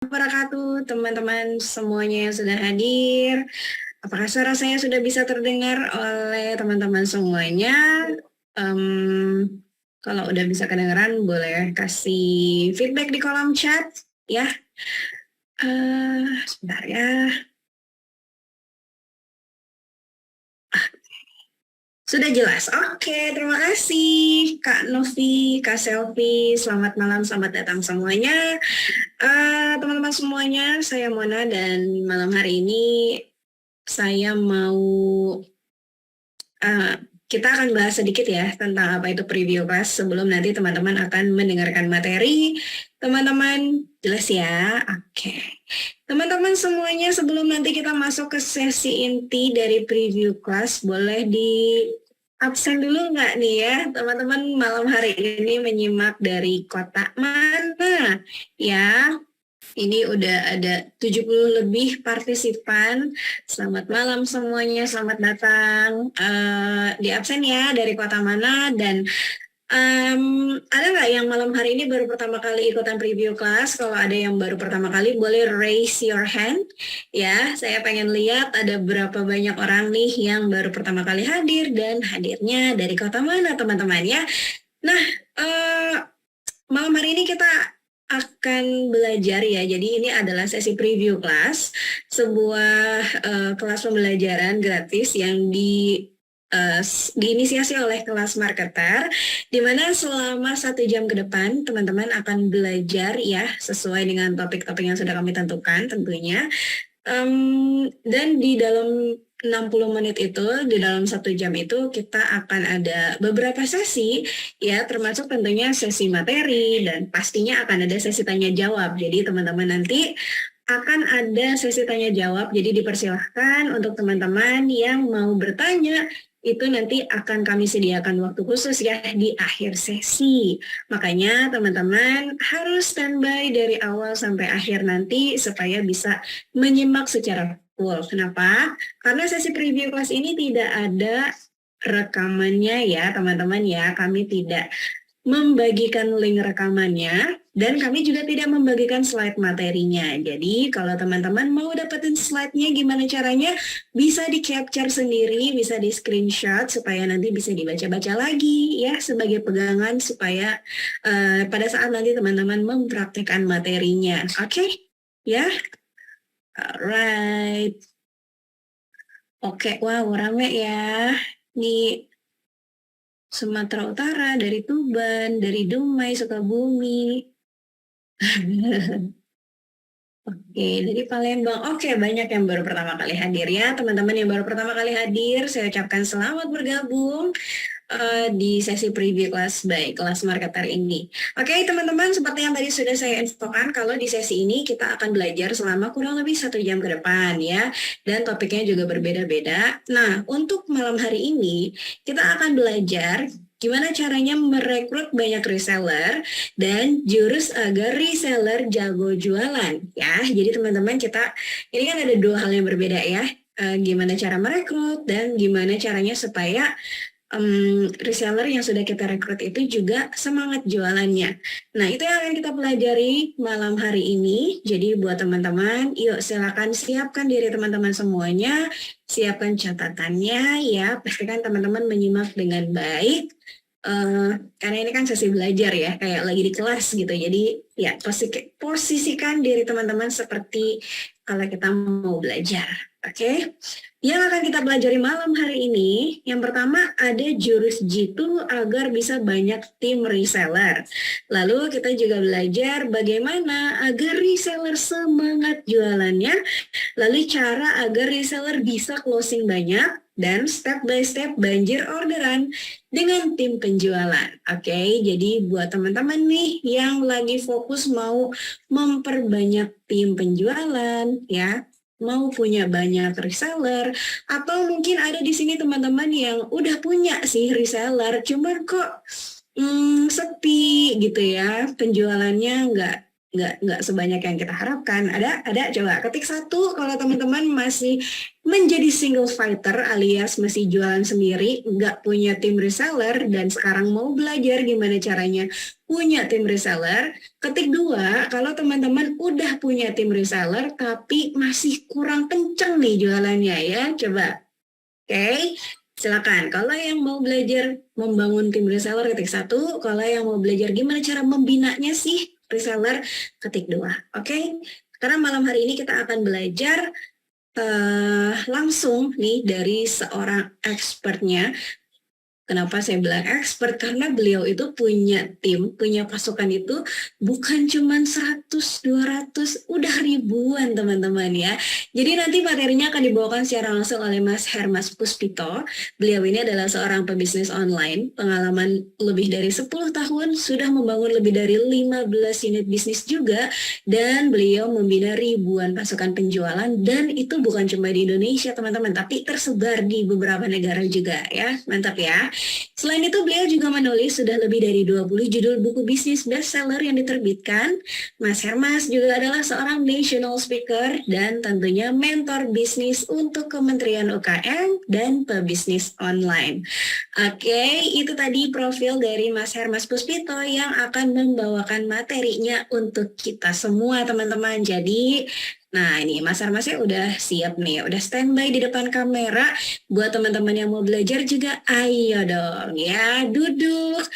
Wabarakatuh, teman-teman semuanya yang sudah hadir. Apakah suara saya sudah bisa terdengar oleh teman-teman semuanya? Kalau udah bisa kedengaran, boleh kasih feedback di kolom chat, ya. Sebentar ya. Sudah jelas. Oke, terima kasih Kak Novi, Kak Selvi. Selamat malam, selamat datang semuanya. Teman-teman semuanya, saya Mona dan malam hari ini saya mau uh, kita akan bahas sedikit ya tentang apa itu preview class sebelum nanti teman-teman akan mendengarkan materi. Teman-teman, jelas ya? Oke. Teman-teman semuanya, sebelum nanti kita masuk ke sesi inti dari preview class, boleh di absen dulu nggak nih ya? Teman-teman malam hari ini menyimak dari kota mana? Ya, ini udah ada 70 lebih partisipan. Selamat malam semuanya, selamat datang. Di absen ya, dari kota mana, dan ada nggak yang malam hari ini baru pertama kali ikutan preview class? Kalau ada yang baru pertama kali, boleh raise your hand. Ya, saya pengen lihat ada berapa banyak orang nih yang baru pertama kali hadir, dan hadirnya dari kota mana teman-teman ya. Nah, uh, malam hari ini kita akan belajar ya. Jadi ini adalah sesi preview class, sebuah kelas pembelajaran gratis yang diinisiasi oleh kelas marketer, di mana selama 1 jam ke depan teman-teman akan belajar ya sesuai dengan topik-topik yang sudah kami tentukan tentunya. Dan di dalam 60 menit itu, di dalam 1 jam itu kita akan ada beberapa sesi ya, termasuk tentunya sesi materi dan pastinya akan ada sesi tanya jawab. Jadi teman-teman nanti akan ada sesi tanya jawab, jadi dipersilahkan untuk teman-teman yang mau bertanya itu nanti akan kami sediakan waktu khusus ya di akhir sesi. Makanya teman-teman harus standby dari awal sampai akhir nanti supaya bisa menyimak secara full. Kenapa? Karena sesi preview kelas ini tidak ada rekamannya ya teman-teman ya. Kami tidak membagikan link rekamannya, dan kami juga tidak membagikan slide materinya. Jadi kalau teman-teman mau dapetin slide-nya gimana caranya, bisa di-capture sendiri, bisa di-screenshot supaya nanti bisa dibaca-baca lagi ya sebagai pegangan supaya pada saat nanti teman-teman mempraktikkan materinya. Oke? Ya? Alright. Oke, wow, rame ya. Nih, Sumatera Utara, dari Tuban, dari Dumai, Sukabumi. Oke, dari Palembang. Oke, banyak yang baru pertama kali hadir ya. Teman-teman yang baru pertama kali hadir, saya ucapkan selamat bergabung di sesi preview kelas by kelas marketer ini. Oke, teman-teman, seperti yang tadi sudah saya infokan, kalau di sesi ini kita akan belajar selama kurang lebih 1 jam ke depan ya, dan topiknya juga berbeda-beda. Nah, untuk malam hari ini kita akan belajar gimana caranya merekrut banyak reseller dan jurus agar reseller jago jualan ya. Jadi teman-teman, kita ini kan ada dua hal yang berbeda ya. Gimana cara merekrut dan gimana caranya supaya reseller yang sudah kita rekrut itu juga semangat jualannya. Nah, itu yang akan kita pelajari malam hari ini. Jadi buat teman-teman, yuk silakan siapkan diri teman-teman semuanya, siapkan catatannya ya, pastikan teman-teman menyimak dengan baik. Karena ini kan sesi belajar ya, kayak lagi di kelas gitu. Jadi ya posisikan diri teman-teman seperti kalau kita mau belajar. Oke? Yang akan kita pelajari malam hari ini, yang pertama ada jurus jitu agar bisa banyak tim reseller. Lalu kita juga belajar bagaimana agar reseller semangat jualannya, lalu cara agar reseller bisa closing banyak, dan step by step banjir orderan dengan tim penjualan. Oke, jadi buat teman-teman nih yang lagi fokus mau memperbanyak tim penjualan ya, mau punya banyak reseller, atau mungkin ada di sini teman-teman yang udah punya sih reseller, cuman kok sepi gitu ya, penjualannya nggak sebanyak yang kita harapkan. Ada coba ketik satu kalau teman-teman masih menjadi single fighter alias masih jualan sendiri, nggak punya tim reseller dan sekarang mau belajar gimana caranya punya tim reseller. Ketik dua kalau teman-teman udah punya tim reseller tapi masih kurang kenceng nih jualannya ya, coba. Oke, silakan. Kalau yang mau belajar membangun tim reseller ketik satu, kalau yang mau belajar gimana cara membinanya sih reseller ketik dua. Oke, karena malam hari ini kita akan belajar langsung nih dari seorang expertnya. Kenapa saya bilang expert? Karena beliau itu punya tim, punya pasukan itu bukan cuma 100, 200, udah ribuan teman-teman ya. Jadi nanti materinya akan dibawakan secara langsung oleh Mas Hermas Puspito. Beliau ini adalah seorang pebisnis online, pengalaman lebih dari 10 tahun, sudah membangun lebih dari 15 unit bisnis juga, dan beliau membina ribuan pasukan penjualan, dan itu bukan cuma di Indonesia teman-teman, tapi tersebar di beberapa negara juga ya. Mantap ya. Selain itu, beliau juga menulis sudah lebih dari 20 judul buku bisnis bestseller yang diterbitkan. Mas Hermas juga adalah seorang national speaker dan tentunya mentor bisnis untuk Kementerian UKM dan pebisnis online. Oke, itu tadi profil dari Mas Hermas Puspito yang akan membawakan materinya untuk kita semua teman-teman. Jadi, nah ini Mas Hermasnya udah siap nih, udah standby di depan kamera. Buat teman-teman yang mau belajar juga, ayo dong ya, duduk,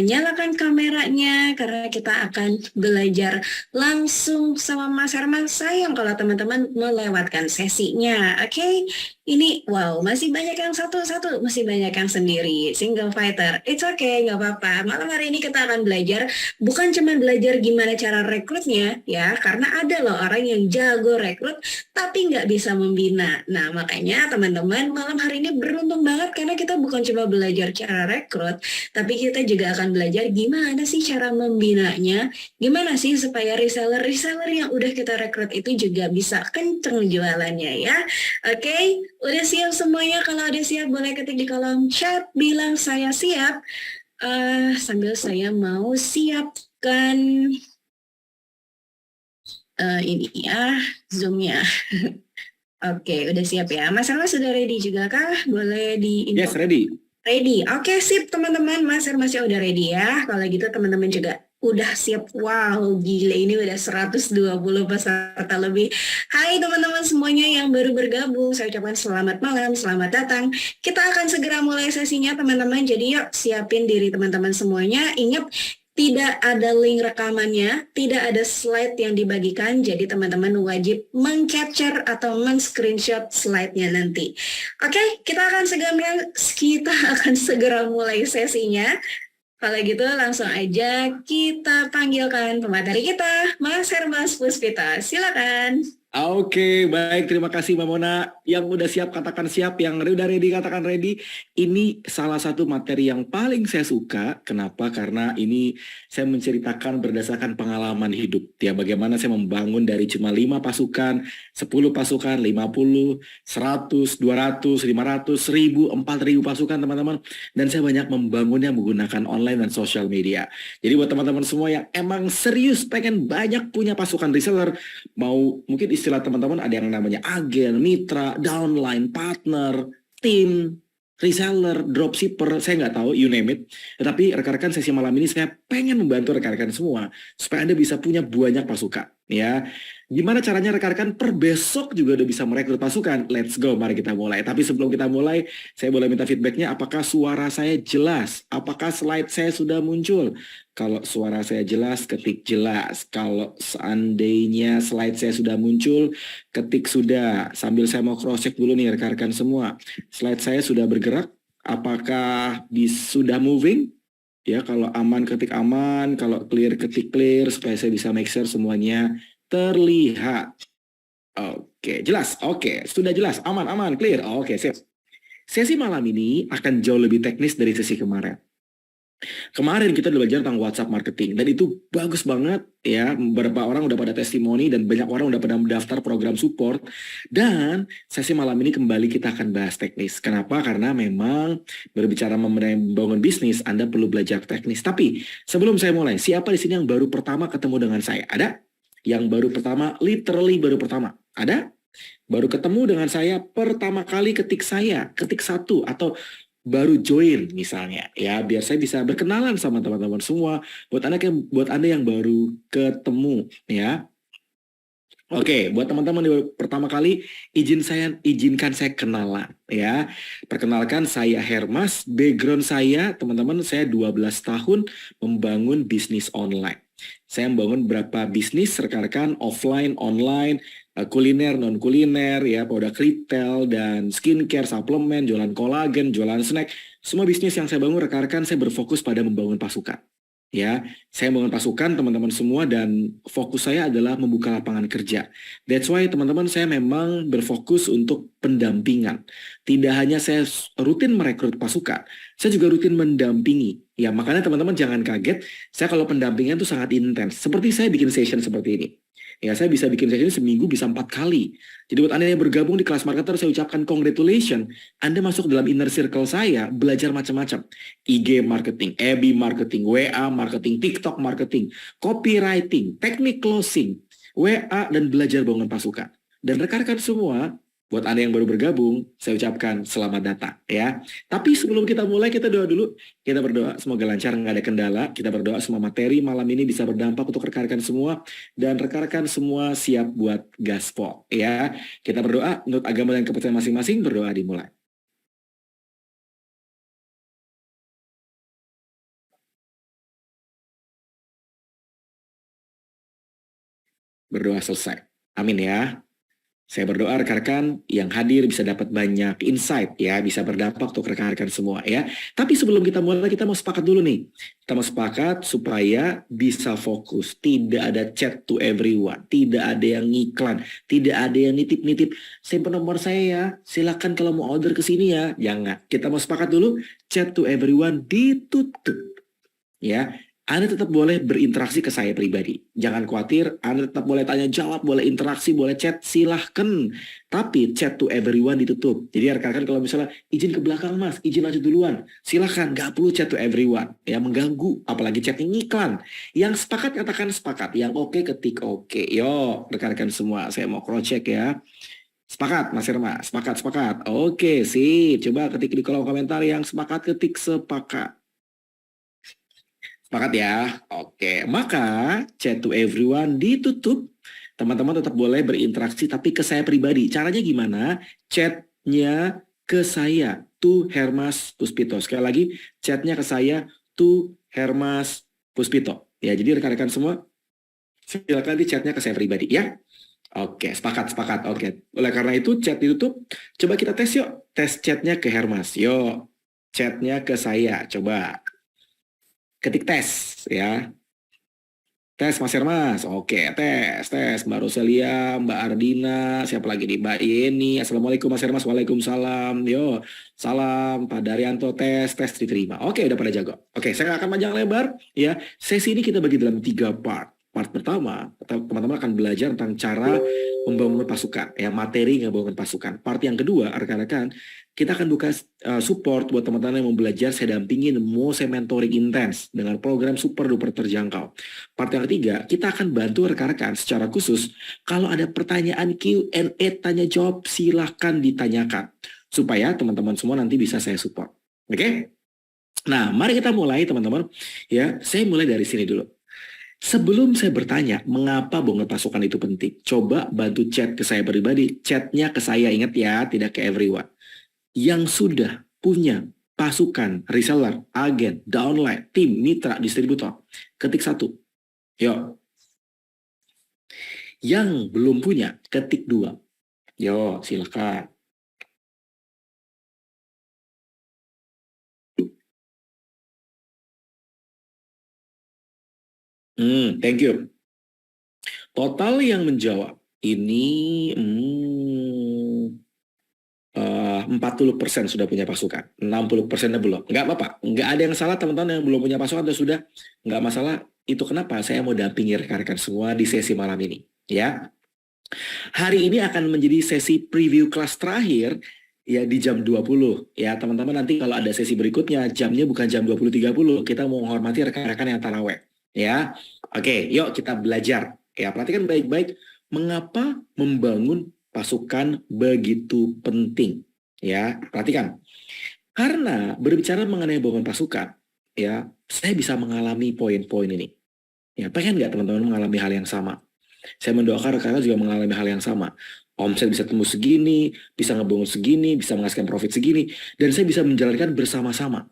nyalakan kameranya karena kita akan belajar langsung sama Mas Herman. Sayang kalau teman-teman melewatkan sesinya, oke? Ini, wow, masih banyak yang satu-satu, masih banyak yang sendiri, single fighter. It's okay, nggak apa-apa. Malam hari ini kita akan belajar, bukan cuma belajar gimana cara rekrutnya, ya, karena ada loh orang yang jago rekrut, tapi nggak bisa membina. Nah, makanya teman-teman, malam hari ini beruntung banget karena kita bukan cuma belajar cara rekrut, tapi kita juga akan belajar gimana sih cara membinanya, gimana sih supaya reseller-reseller yang udah kita rekrut itu juga bisa kenceng jualannya ya. Oke, udah siap semuanya? Kalau udah siap boleh ketik di kolom chat, bilang saya siap. Sambil saya mau siapkan ini ya, Zoom-nya. Oke, udah siap ya. Mas Hermas sudah ready juga kah? Boleh di-info? Yes, ready. Ready. Oke, sip teman-teman. Mas Hermasnya udah ready ya. Kalau gitu teman-teman juga udah siap. Wow, gila ini udah 120 peserta lebih. Hai teman-teman semuanya yang baru bergabung. Saya ucapkan selamat malam, selamat datang. Kita akan segera mulai sesinya teman-teman. Jadi yuk siapin diri teman-teman semuanya. Ingat, tidak ada link rekamannya, tidak ada slide yang dibagikan, jadi teman-teman wajib meng-capture atau men-screenshot slide-nya nanti. Oke, kita akan segera mulai sesinya. Kalau gitu langsung aja kita panggilkan pemateri kita, Mas Hermas Puspito. Silakan. Oke, baik. Terima kasih Mbak Mona. Yang udah siap katakan siap, yang udah ready katakan ready. Ini salah satu materi yang paling saya suka. Kenapa? Karena ini saya menceritakan berdasarkan pengalaman hidup. Ya, bagaimana saya membangun dari cuma 5 pasukan, 10 pasukan, 50, 100, 200, 500, 1000, 4000 pasukan teman-teman. Dan saya banyak membangunnya menggunakan online dan sosial media. Jadi buat teman-teman semua yang emang serius pengen banyak punya pasukan reseller, mau mungkin istilah teman-teman ada yang namanya agen, mitra, downline, partner, tim, reseller, dropshipper, saya nggak tahu, you name it. Tetapi rekan-rekan sesi malam ini saya pengen membantu rekan-rekan semua supaya Anda bisa punya banyak pasukan. Ya, gimana caranya rekan-rekan per besok juga udah bisa merekrut pasukan? Let's go, mari kita mulai. Tapi sebelum kita mulai, saya boleh minta feedbacknya. Apakah suara saya jelas? Apakah slide saya sudah muncul? Kalau suara saya jelas, ketik jelas. Kalau seandainya slide saya sudah muncul, ketik sudah. Sambil saya mau cross-check dulu nih rekan-rekan semua. Slide saya sudah bergerak. Apakah sudah moving? Ya, kalau aman ketik aman, kalau clear ketik clear, supaya saya bisa make sure semuanya terlihat. Oke, jelas. Oke, sudah jelas. Aman, clear. Oke, sip. Sesi malam ini akan jauh lebih teknis dari sesi kemarin. Kemarin kita udah belajar tentang WhatsApp marketing dan itu bagus banget ya. Beberapa orang udah pada testimoni dan banyak orang udah pada mendaftar program support. Dan sesi malam ini kembali kita akan bahas teknis. Kenapa? Karena memang berbicara mengenai membangun bisnis, Anda perlu belajar teknis. Tapi sebelum saya mulai, siapa di sini yang baru pertama ketemu dengan saya? Ada? Yang baru pertama, literally baru pertama. Ada? Baru ketemu dengan saya pertama kali ketik satu atau baru join misalnya ya, biar saya bisa berkenalan sama teman-teman semua. Buat anda yang baru ketemu ya. Oke, buat teman-teman yang baru pertama kali, izinkan saya kenalan ya. Perkenalkan, saya Hermas. Background saya, teman-teman, saya 12 tahun membangun bisnis online. Saya membangun beberapa bisnis rekan-rekan offline, online, kuliner, non kuliner, ya, produk retail dan skincare, suplemen, jualan kolagen, jualan snack. Semua bisnis yang saya bangun rekan-rekan, saya berfokus pada membangun pasukan. Ya, saya membangun pasukan teman-teman semua dan fokus saya adalah membuka lapangan kerja. That's why teman-teman, saya memang berfokus untuk pendampingan. Tidak hanya saya rutin merekrut pasukan, saya juga rutin mendampingi. Ya, makanya teman-teman jangan kaget, saya kalau pendampingan itu sangat intens. Seperti saya bikin session seperti ini. Ya, saya bisa bikin session seminggu bisa 4 kali. Jadi buat Anda yang bergabung di kelas marketer, saya ucapkan congratulations. Anda masuk dalam inner circle saya, belajar macam-macam. IG marketing, FB marketing, WA marketing, TikTok marketing, copywriting, teknik closing, WA, dan belajar bangun pasukan. Dan rekan-rekan semua, buat Anda yang baru bergabung, saya ucapkan selamat datang ya. Tapi sebelum kita mulai, kita doa dulu. Kita berdoa semoga lancar, nggak ada kendala. Kita berdoa semua materi malam ini bisa berdampak untuk rekan-rekan semua. Dan rekan-rekan semua siap buat gaspol ya. Kita berdoa menurut agama dan kepercayaan masing-masing, berdoa dimulai. Berdoa selesai. Amin ya. Saya berdoa rekan-rekan yang hadir bisa dapat banyak insight ya, bisa berdampak untuk rekan-rekan semua ya. Tapi sebelum kita mulai, kita mau sepakat dulu nih. Kita mau sepakat supaya bisa fokus. Tidak ada chat to everyone, tidak ada yang ngiklan, tidak ada yang nitip-nitip. Simpen nomor saya ya, silakan kalau mau order ke sini ya. Jangan. Kita mau sepakat dulu, chat to everyone ditutup. Ya, Anda tetap boleh berinteraksi ke saya pribadi. Jangan khawatir, Anda tetap boleh tanya jawab, boleh interaksi, boleh chat, silahkan. Tapi chat to everyone ditutup. Jadi rekan-rekan kalau misalnya izin ke belakang mas, izin aja duluan. Silahkan, nggak perlu chat to everyone. Ya, mengganggu, apalagi chatnya ngiklan. Yang sepakat katakan sepakat, yang oke ketik oke. Yo, rekan-rekan semua, saya mau cross check ya. Sepakat, Mas Irma, sepakat. Oke, sip. Coba ketik di kolom komentar yang sepakat, ketik sepakat. Sepakat ya? Oke, maka chat to everyone ditutup. Teman-teman tetap boleh berinteraksi, tapi ke saya pribadi. Caranya gimana? Chatnya ke saya, to Hermas Puspito. Sekali lagi, chatnya ke saya, to Hermas Puspito. Ya, jadi rekan-rekan semua, silakan di chatnya ke saya pribadi ya. Oke, sepakat. Oke, oleh karena itu chat ditutup. Coba kita tes yuk. Tes chatnya ke Hermas. Yuk, chatnya ke saya. Coba. Ketik tes ya. Tes Mas Hermas. Oke, tes. Mbak Roselia, Mbak Ardina, siapa lagi nih? Mbak Yeni. Assalamualaikum Mas Hermas. Waalaikumsalam. Yo, salam Pak Daryanto. Tes diterima. Oke, udah pada jago. Oke, saya nggak akan panjang lebar ya. Sesi ini kita bagi dalam 3 part. Part pertama, teman-teman akan belajar tentang cara membangun pasukan, ya, materi membangun pasukan. Part yang kedua, rekan-rekan, kita akan buka support buat teman-teman yang mau belajar. Saya dampingin, mau saya mentoring intens dengan program super duper terjangkau. Part yang ketiga, kita akan bantu rekan-rekan secara khusus. Kalau ada pertanyaan Q&A, tanya jawab, silahkan ditanyakan. Supaya teman-teman semua nanti bisa saya support. Oke? Nah, mari kita mulai teman-teman. Ya, saya mulai dari sini dulu. Sebelum saya bertanya, mengapa bangun pasukan itu penting? Coba bantu chat ke saya pribadi. Chatnya ke saya, ingat ya, tidak ke everyone. Yang sudah punya pasukan, reseller, agen, downline, tim, mitra, distributor. Ketik 1. Yuk. Yang belum punya, ketik 2. Yo, silakan. Thank you. Total yang menjawab ini 40% sudah punya pasukan, 60% belum. Nggak apa-apa, nggak ada yang salah teman-teman yang belum punya pasukan atau sudah, nggak masalah. Itu kenapa saya mau dampingi rekan-rekan semua di sesi malam ini. Ya, hari ini akan menjadi sesi preview kelas terakhir ya di jam 20. Ya, teman-teman nanti kalau ada sesi berikutnya jamnya bukan jam 20.30. Kita mau menghormati rekan-rekan yang taraweh. Ya. Oke, yuk kita belajar. Ya, perhatikan baik-baik mengapa membangun pasukan begitu penting. Ya, perhatikan. Karena berbicara mengenai bangun pasukan, ya, saya bisa mengalami poin-poin ini. Ya, pengen nggak teman-teman mengalami hal yang sama? Saya mendoakan rekan-rekan juga mengalami hal yang sama. Omset bisa tembus segini, bisa ngebangun segini, bisa menghasilkan profit segini, dan saya bisa menjalankan bersama-sama.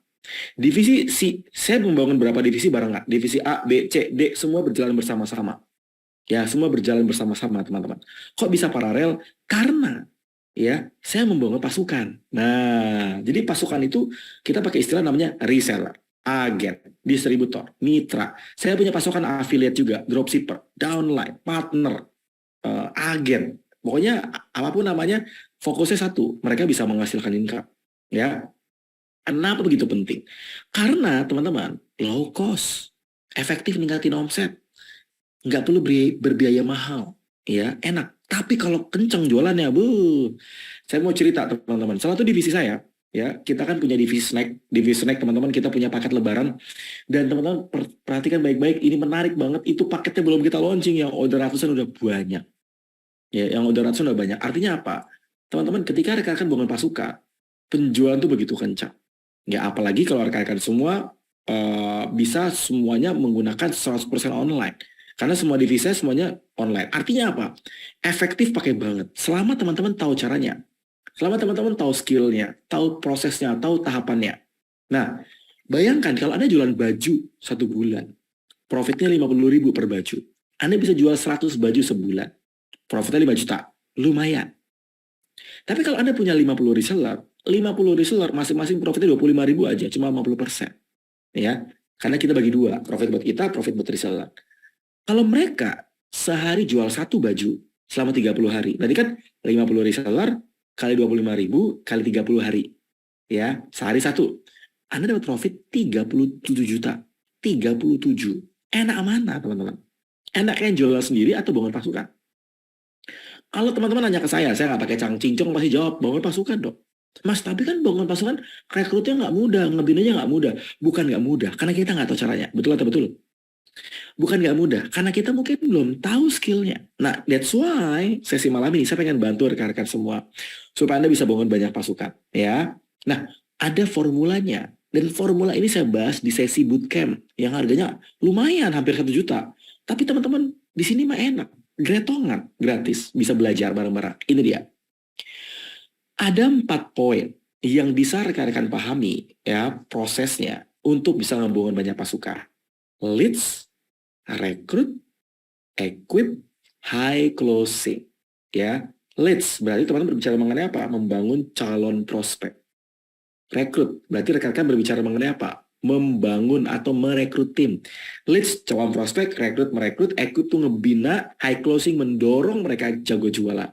Divisi C, saya membangun berapa divisi bareng nggak? Divisi A, B, C, D, semua berjalan bersama-sama. Ya, semua berjalan bersama-sama, teman-teman. Kok bisa paralel? Karena ya, saya membangun pasukan. Nah, jadi pasukan itu kita pakai istilah namanya reseller, agen, distributor, mitra. Saya punya pasukan affiliate juga, dropshipper, downline, partner, agen. Pokoknya apapun namanya, fokusnya satu, mereka bisa menghasilkan income. Ya, kenapa begitu penting? Karena teman-teman, low cost, efektif ningkatin omset, nggak perlu berbiaya mahal, ya enak. Tapi kalau kencang jualannya, saya mau cerita teman-teman. Salah satu divisi saya, ya kita kan punya divisi snack teman-teman. Kita punya paket Lebaran dan teman-teman perhatikan baik-baik. Ini menarik banget. Itu paketnya belum kita launching, yang order ratusan udah banyak. Ya, yang order ratusan udah banyak. Artinya apa? Teman-teman, ketika rekan-rekan bangun pasukan, penjualan tuh begitu kencang. Ya apalagi kalau rekan-rekan semua bisa semuanya menggunakan 100% online. Karena semua divisi semuanya online. Artinya apa? Efektif pakai banget. Selama teman-teman tahu caranya. Selama teman-teman tahu skillnya, tahu prosesnya, tahu tahapannya. Nah, bayangkan kalau Anda jualan baju 1 bulan. Profitnya 50.000 per baju. Anda bisa jual 100 baju sebulan. Profitnya 5 juta. Lumayan. Tapi kalau Anda punya 50 reseller masing-masing profitnya 25.000 aja. Cuma 50%. Ya, karena kita bagi dua. Profit buat kita, profit buat reseller. Kalau mereka sehari jual 1 baju selama 30 hari, berarti kan 50 reseller kali 25.000 kali 30 hari. Ya, sehari 1. Anda dapat profit 37 juta. 37. Enak mana, teman-teman? Enak yang jual sendiri atau bangun pasukan? Kalau teman-teman nanya ke saya nggak pakai cangcingcong pasti jawab, bangun pasukan dong. Mas, tapi kan bangun pasukan rekrutnya nggak mudah, ngebinanya nggak mudah. Bukan nggak mudah, karena kita nggak tahu caranya. Betul atau betul? Bukan nggak mudah, karena kita mungkin belum tahu skillnya. Nah, that's why sesi malam ini saya pengen bantu rekan-rekan semua supaya Anda bisa bangun banyak pasukan, ya. Nah, ada formulanya, dan formula ini saya bahas di sesi bootcamp yang harganya lumayan, hampir 1 juta. Tapi teman-teman di sini mah enak, gretongan, gratis, bisa belajar bareng-bareng. Ini dia. Ada 4 poin yang bisa rekan-rekan pahami, ya, prosesnya untuk bisa membangun banyak pasukan. Leads, rekrut, equip, high closing. Ya, leads berarti teman-teman berbicara mengenai apa? Membangun calon prospek. Rekrut berarti rekan-rekan berbicara mengenai apa? Membangun atau merekrut tim. Leads, calon prospek, rekrut, merekrut, equip tuh ngebina, high closing mendorong mereka jago jualan.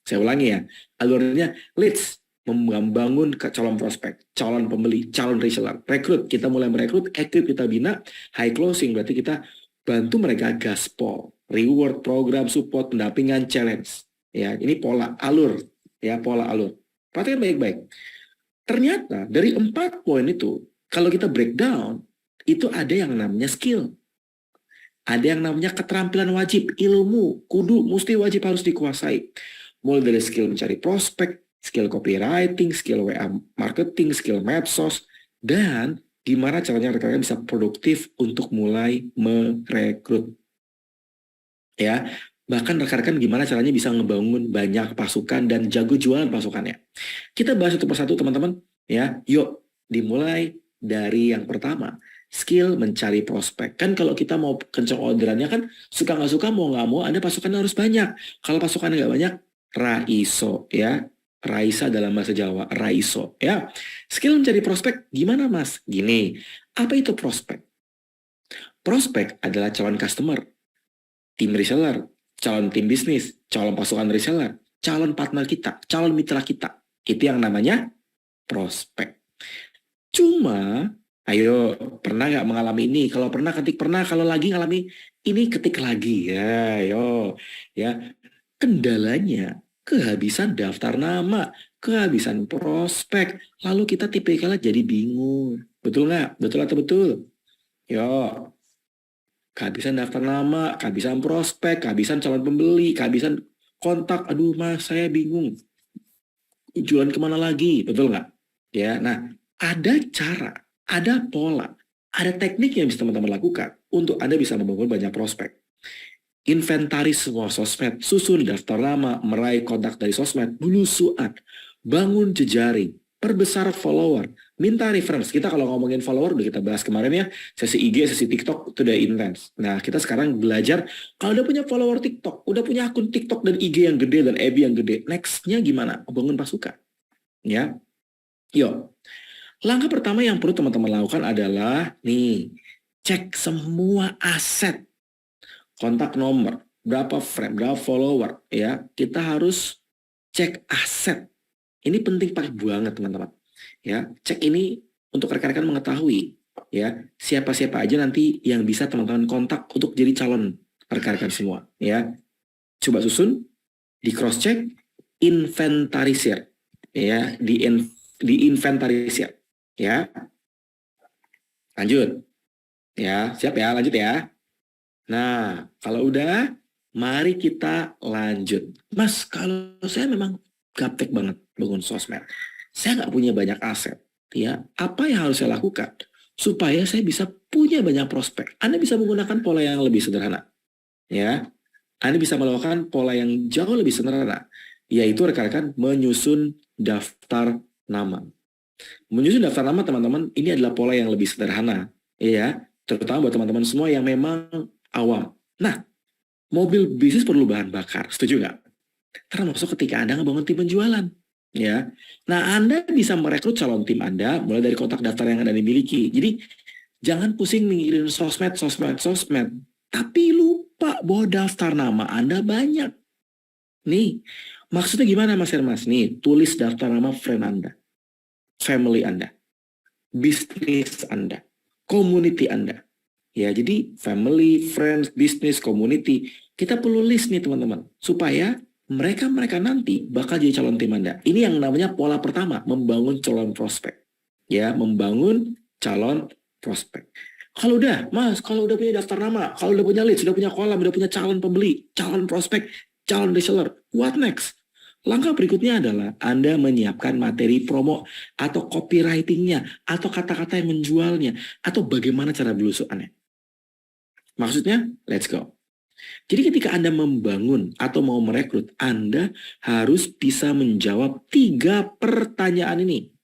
Saya ulangi ya, alurnya leads, membangun ke calon prospek, calon pembeli, calon reseller, rekrut, kita mulai merekrut, equip kita bina, high closing berarti kita bantu mereka gaspol, reward, program, support, pendampingan, challenge. Ya, ini pola alur, ya pola alur. Perhatikan baik-baik. Ternyata dari 4 poin itu, kalau kita breakdown, itu ada yang namanya skill. Ada yang namanya keterampilan wajib, ilmu, kudu, mesti wajib harus dikuasai. Mulai dari skill mencari prospek, skill copywriting, skill WA marketing, skill medsos, dan gimana caranya rekan-rekan bisa produktif untuk mulai merekrut. Ya, bahkan rekan-rekan gimana caranya bisa ngebangun banyak pasukan dan jago jualan pasukannya. Kita bahas satu persatu teman-teman, ya. Yuk, dimulai dari yang pertama. Skill mencari prospek. Kan kalau kita mau kencang orderannya kan suka nggak suka mau nggak mau ada pasukan harus banyak. Kalau pasukan nggak banyak, Raiso, ya. Raisa dalam bahasa Jawa, Raiso, ya. Skill mencari prospek gimana, Mas? Gini, apa itu prospek? Prospek adalah calon customer, tim reseller, calon tim bisnis, calon pasukan reseller, calon partner kita, calon mitra kita. Itu yang namanya prospek. Cuma, ayo, pernah nggak mengalami ini? Kalau pernah, ketik pernah. Kalau lagi ngalami ini, ketik lagi. Ya, ayo. Ya, kendalanya kehabisan daftar nama, kehabisan prospek. Lalu kita tipikalnya jadi bingung. Betul nggak? Betul atau betul? Yo, kehabisan daftar nama, kehabisan prospek, kehabisan calon pembeli, kehabisan kontak. Aduh mas, saya bingung. Jualan kemana lagi? Betul nggak? Ya, nah ada cara, ada pola, ada teknik yang bisa teman-teman lakukan untuk Anda bisa membangun banyak prospek. Inventaris semua sosmed, susun daftar nama, meraih kontak dari sosmed, belusuan, bangun jejaring, perbesar follower, minta reference. Kita kalau ngomongin follower udah kita bahas kemarin ya, sesi IG, sesi TikTok itu udah intens. Nah, kita sekarang belajar kalau udah punya follower TikTok, udah punya akun TikTok dan IG yang gede dan FB yang gede, next-nya gimana? Bangun pasukan. Ya. Yuk. Langkah pertama yang perlu teman-teman lakukan adalah nih, cek semua aset. Kontak nomor, berapa friend, berapa follower, ya. Kita harus cek aset. Ini penting banget, teman-teman. Ya, cek ini untuk rekan-rekan mengetahui, ya, siapa-siapa aja nanti yang bisa teman-teman kontak untuk jadi calon rekan-rekan semua, ya. Coba susun, di cross check, inventarisir, ya, di inventarisir, ya. Lanjut, ya, siap ya, lanjut ya. Nah, kalau udah, mari kita lanjut. Mas, kalau saya memang gaptek banget bangun sosmed. Saya nggak punya banyak aset. Ya, apa yang harus saya lakukan? Supaya saya bisa punya banyak prospek. Anda bisa menggunakan pola yang lebih sederhana. Ya, Anda bisa melakukan pola yang jauh lebih sederhana. Yaitu rekan-rekan menyusun daftar nama. Menyusun daftar nama, teman-teman, ini adalah pola yang lebih sederhana. Ya, terutama buat teman-teman semua yang memang awam. Nah, mobil bisnis perlu bahan bakar, setuju nggak? Termasuk ketika Anda ngebangun tim penjualan. Ya, nah Anda bisa merekrut calon tim Anda mulai dari kontak daftar yang Anda dimiliki. Jadi, jangan pusing mikirin sosmed, tapi lupa bahwa daftar nama Anda banyak. Nih, maksudnya gimana Mas Hermas? Nih, tulis daftar nama friend Anda, family Anda, bisnis Anda, community Anda. Ya, jadi family, friends, business, community, kita perlu list nih teman-teman, supaya mereka nanti bakal jadi calon tim Anda. Ini yang namanya pola pertama, membangun calon prospek. Ya, membangun calon prospek. Kalau udah, Mas, kalau udah punya daftar nama, kalau udah punya lead, sudah punya kolam, udah punya calon pembeli, calon prospek, calon reseller, what next? Langkah berikutnya adalah Anda menyiapkan materi promo atau copywriting-nya, atau kata-kata yang menjualnya, atau bagaimana cara belusukannya. Maksudnya, let's go. Jadi ketika Anda membangun atau mau merekrut, Anda harus bisa menjawab 3 pertanyaan ini.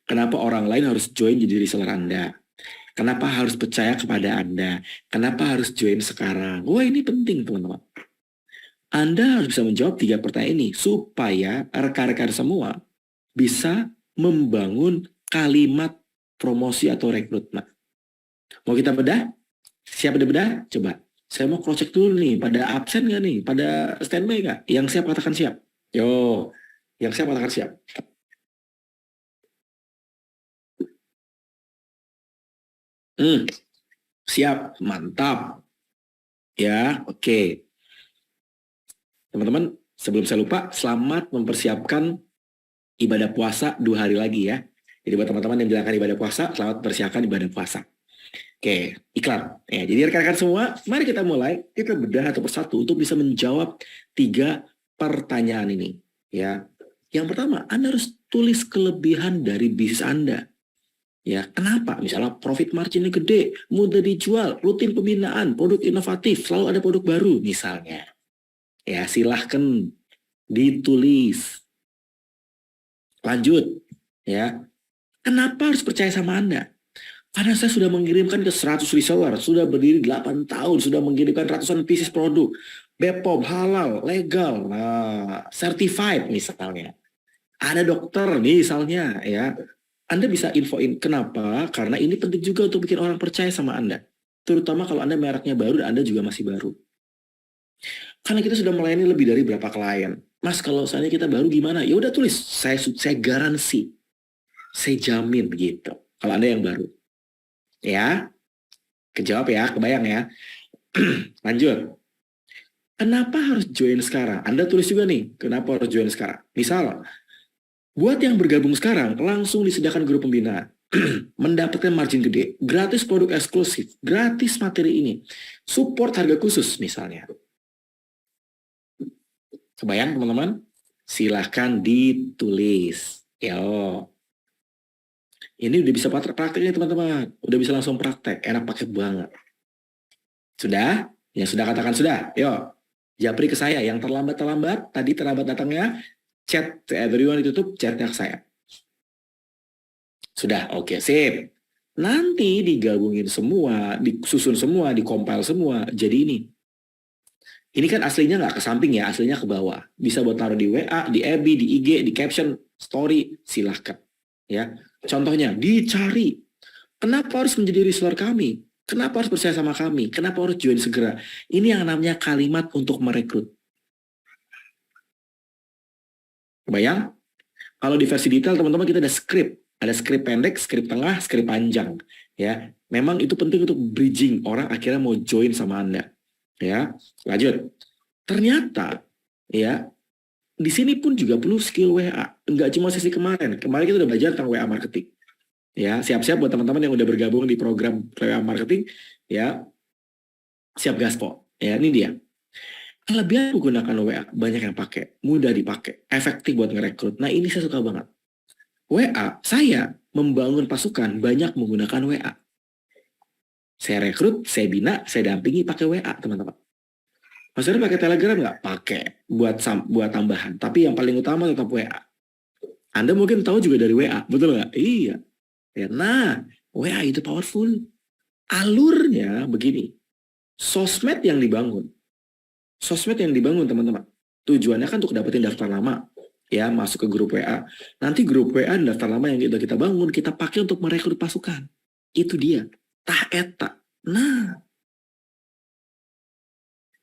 Kenapa orang lain harus join jadi reseller Anda? Kenapa harus percaya kepada Anda? Kenapa harus join sekarang? Wah, ini penting, teman-teman. Anda harus bisa menjawab 3 pertanyaan ini supaya rekan-rekan semua bisa membangun kalimat promosi atau rekrutmen. Mau kita bedah? Siap bedah? Coba. Saya mau cross check dulu nih, pada absen nggak nih? Pada standby nggak? Yang siap katakan siap. Yo, yang siap katakan siap. Siap, mantap. Ya, oke. Teman-teman, sebelum saya lupa, selamat mempersiapkan ibadah puasa 2 hari lagi ya. Jadi buat teman-teman yang menjalankan ibadah puasa, selamat persiapkan ibadah puasa. Oke, iklan. Ya, jadi rekan-rekan semua, mari kita mulai. Kita bedah satu persatu untuk bisa menjawab 3 pertanyaan ini. Ya, yang pertama, Anda harus tulis kelebihan dari bisnis Anda. Ya, kenapa? Misalnya profit marginnya gede, mudah dijual, rutin pembinaan, produk inovatif, selalu ada produk baru, misalnya. Ya, silahkan ditulis. Lanjut. Ya, kenapa harus percaya sama Anda? Karena saya sudah mengirimkan ke 100 reseller, sudah berdiri 8 tahun, sudah mengirimkan ratusan pieces produk, BPOM, halal, legal, certified misalnya. Ada dokter misalnya, ya. Anda bisa infoin kenapa, karena ini penting juga untuk bikin orang percaya sama Anda. Terutama kalau Anda mereknya baru dan Anda juga masih baru. Karena kita sudah melayani lebih dari berapa klien. Mas kalau seandainya kita baru gimana? Ya udah tulis, saya garansi, saya jamin gitu. Kalau Anda yang baru, ya, kejawab ya, kebayang ya. Lanjut. Kenapa harus join sekarang? Anda tulis juga nih, kenapa harus join sekarang? Misal, buat yang bergabung sekarang, langsung disediakan grup pembinaan. Mendapatkan margin gede, gratis produk eksklusif, gratis materi ini, support harga khusus misalnya. Kebayang teman-teman? Silahkan ditulis. Yo. Ini udah bisa prakteknya teman-teman. Udah bisa langsung praktek. Enak pakai banget. Sudah? Yang sudah katakan sudah. Yo. Japri ke saya. Yang terlambat-terlambat. Tadi terlambat datangnya. Chat to everyone ditutup. Chatnya ke saya. Sudah. Oke. Sip. Nanti digabungin semua. Disusun semua. Dikompil semua. Jadi ini. Ini kan aslinya nggak ke samping ya. Aslinya ke bawah. Bisa buat taruh di WA, di FB, di IG, di caption, story. Silahkan. Ya. Contohnya, dicari. Kenapa harus menjadi reseller kami? Kenapa harus percaya sama kami? Kenapa harus join segera? Ini yang namanya kalimat untuk merekrut. Kebayang? Kalau di versi detail, teman-teman, kita ada skrip. Ada skrip pendek, skrip tengah, skrip panjang. Ya, memang itu penting untuk bridging. Orang akhirnya mau join sama Anda. Ya, lanjut. Ternyata, ya, di sini pun juga perlu skill WA. Enggak cuma sesi kemarin. Kemarin kita udah belajar tentang WA marketing. Ya, siap-siap buat teman-teman yang udah bergabung di program WA marketing. Ya, siap gaspol. Ya, ini dia. Kelebihan menggunakan WA banyak yang pakai, mudah dipakai, efektif buat ngerekrut. Nah, ini saya suka banget. WA, saya membangun pasukan banyak menggunakan WA. Saya rekrut, saya bina, saya dampingi pakai WA, teman-teman. Maksudnya pakai Telegram nggak? Pakai buat tambahan. Tapi yang paling utama tetap WA. Anda mungkin tahu juga dari WA, betul nggak? Iya. Ya, nah, WA itu powerful. Alurnya begini. Sosmed yang dibangun. Sosmed yang dibangun, teman-teman. Tujuannya kan untuk dapetin daftar lama. Ya, masuk ke grup WA. Nanti grup WA dan daftar lama yang kita bangun, kita pakai untuk merekrut pasukan. Itu dia. Tah eta. Nah,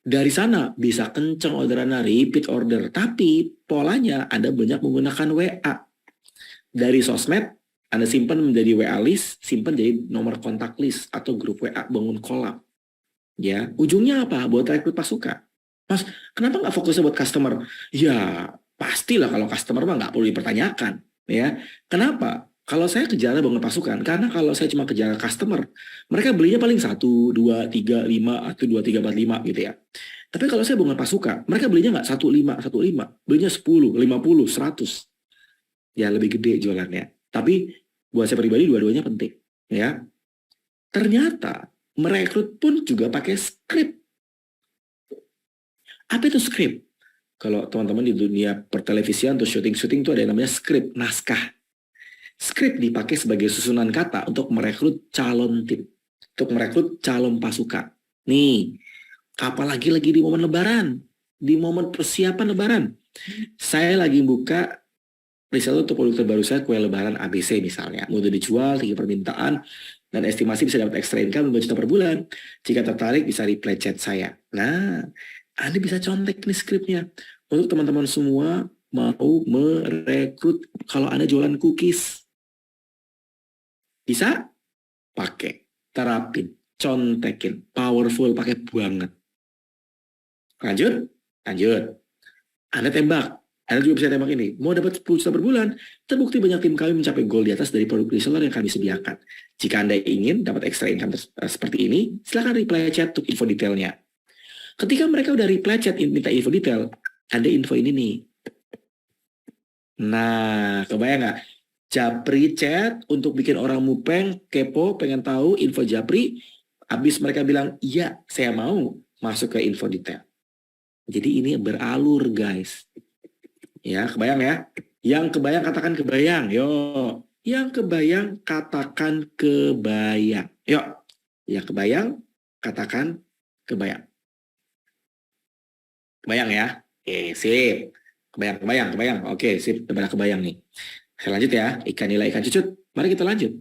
dari sana bisa kenceng orderannya, repeat order. Tapi polanya Anda banyak menggunakan WA. Dari sosmed, Anda simpan menjadi WA list, simpan jadi nomor kontak list atau grup WA, bangun kolab. Ya, ujungnya apa? Buat rekrut pasukan. Mas, kenapa nggak fokusnya buat customer? Ya, pastilah kalau customer mah nggak perlu dipertanyakan. Ya, kenapa? Kalau saya kejar bangun pasukan, karena kalau saya cuma kejar customer, mereka belinya paling 1, 2, 3, 5, atau 2, 3, 4, 5 gitu ya. Tapi kalau saya bangun pasukan, mereka belinya nggak 1, 5, 1, 5. Belinya 10, 50, 100. Ya, lebih gede jualannya. Tapi buat saya pribadi, dua-duanya penting. Ya, ternyata merekrut pun juga pakai skrip. Apa itu skrip? Kalau teman-teman di dunia pertelevisian atau syuting-syuting itu ada yang namanya skrip, naskah. Skrip dipakai sebagai susunan kata untuk merekrut calon tim, untuk merekrut calon pasukan. Nih, apalagi lagi di momen lebaran, di momen persiapan lebaran. Saya lagi buka riset untuk produk terbaru saya, kue lebaran ABC misalnya. Mudah dijual, tinggi permintaan, dan estimasi bisa dapat extra income 2 juta per bulan. Jika tertarik bisa reply chat saya. Nah, Anda bisa contek nih skripnya. Untuk teman-teman semua mau merekrut, kalau Anda jualan cookies, bisa pakai, terapin, contekin, powerful, pakai banget. Lanjut. Anda tembak. Anda juga bisa tembak ini. Mau dapat 10 juta per bulan, terbukti banyak tim kami mencapai goal di atas dari produk reseller yang kami sediakan. Jika Anda ingin dapat extra income seperti ini, silakan reply chat untuk info detailnya. Ketika mereka udah reply chat minta info detail, ada info ini nih. Nah, kebayang nggak? Japri chat untuk bikin orang mupeng, kepo, pengen tahu info Japri. Habis mereka bilang, iya saya mau masuk ke info detail. Jadi ini beralur guys. Ya, kebayang ya? Yang kebayang katakan kebayang. Yo. Yang kebayang katakan kebayang. Yuk. Yang kebayang katakan kebayang. Kebayang ya? Oke, sip. Kebayang. Oke, sip. Udah kebayang nih. Saya lanjut ya, ikan nila ikan cucut. Mari kita lanjut.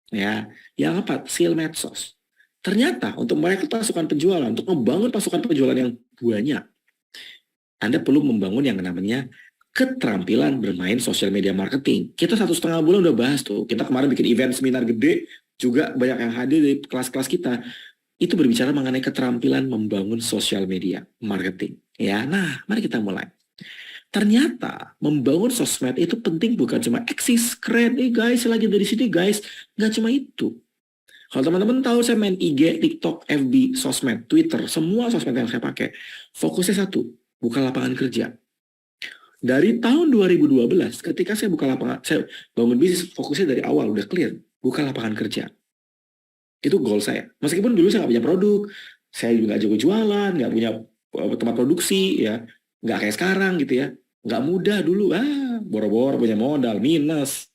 Ya, yang keempat, skill medsos. Ternyata untuk merekrut pasukan penjualan, untuk membangun pasukan penjualan yang banyak, Anda perlu membangun yang namanya keterampilan bermain social media marketing. Kita 1,5 bulan udah bahas tuh. Kita kemarin bikin event seminar gede, juga banyak yang hadir di kelas-kelas kita. Itu berbicara mengenai keterampilan membangun social media marketing. Ya, nah, mari kita mulai. Ternyata membangun sosmed itu penting bukan cuma eksis, keren, guys, lagi dari sini guys. Nggak cuma itu. Kalau teman-teman tahu saya main IG, TikTok, FB, sosmed, Twitter, semua sosmed yang saya pakai. Fokusnya satu, buka lapangan kerja. Dari tahun 2012, ketika saya bangun bisnis, fokusnya dari awal, udah clear. Buka lapangan kerja. Itu goal saya. Meskipun dulu saya nggak punya produk, saya juga nggak jago jualan, nggak punya tempat produksi, ya, nggak kayak sekarang gitu ya. Nggak mudah dulu, boro-boro punya modal, minus,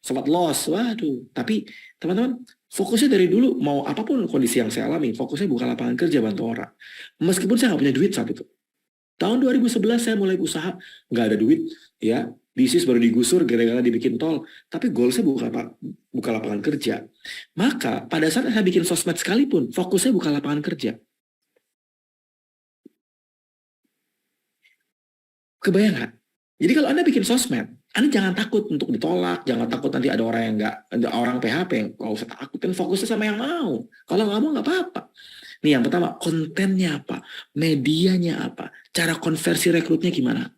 sempat loss, waduh. Tapi teman-teman, fokusnya dari dulu, mau apapun kondisi yang saya alami, fokusnya buka lapangan kerja, bantu orang. Meskipun saya nggak punya duit saat itu. Tahun 2011 saya mulai usaha, nggak ada duit, ya, bisnis baru digusur gara-gara dibikin tol, tapi goal saya buka lapangan kerja. Maka pada saat saya bikin sosmed sekalipun, fokusnya buka lapangan kerja. Kebayang nggak? Jadi kalau Anda bikin sosmed, Anda jangan takut untuk ditolak, jangan takut nanti ada orang yang ada orang PHP, kalau usah takut, kan fokusnya sama yang mau. Kalau nggak mau nggak apa-apa. Nih yang pertama, kontennya apa? Medianya apa? Cara konversi rekrutnya gimana?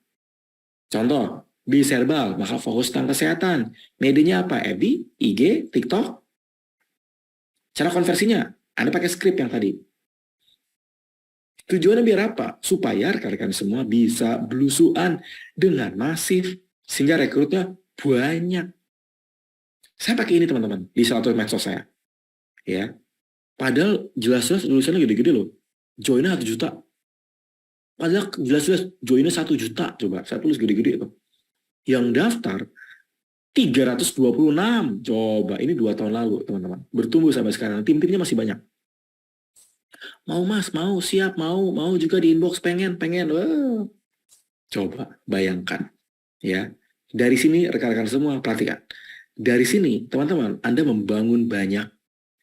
Contoh, di Serbal, maka fokus tentang kesehatan. Medianya apa? FB, IG, TikTok. Cara konversinya, Anda pakai skrip yang tadi. Tujuannya biar apa? Supaya rekan-rekan semua bisa belusuan dengan masif, sehingga rekrutnya banyak. Saya pakai ini teman-teman, di salah satu medsos saya. Ya, padahal jelas-jelas tulisannya gede-gede loh. Joinnya 1 juta. Padahal jelas-jelas joinnya 1 juta. Coba, saya tulis gede-gede itu. Yang daftar 326. Coba, ini 2 tahun lalu teman-teman. Bertumbuh sampai sekarang. Tim-timnya masih banyak. Mau mas, mau, siap, mau juga di inbox, pengen. Wah. Coba, bayangkan. Ya, dari sini rekan-rekan semua, perhatikan. Dari sini, teman-teman, Anda membangun banyak.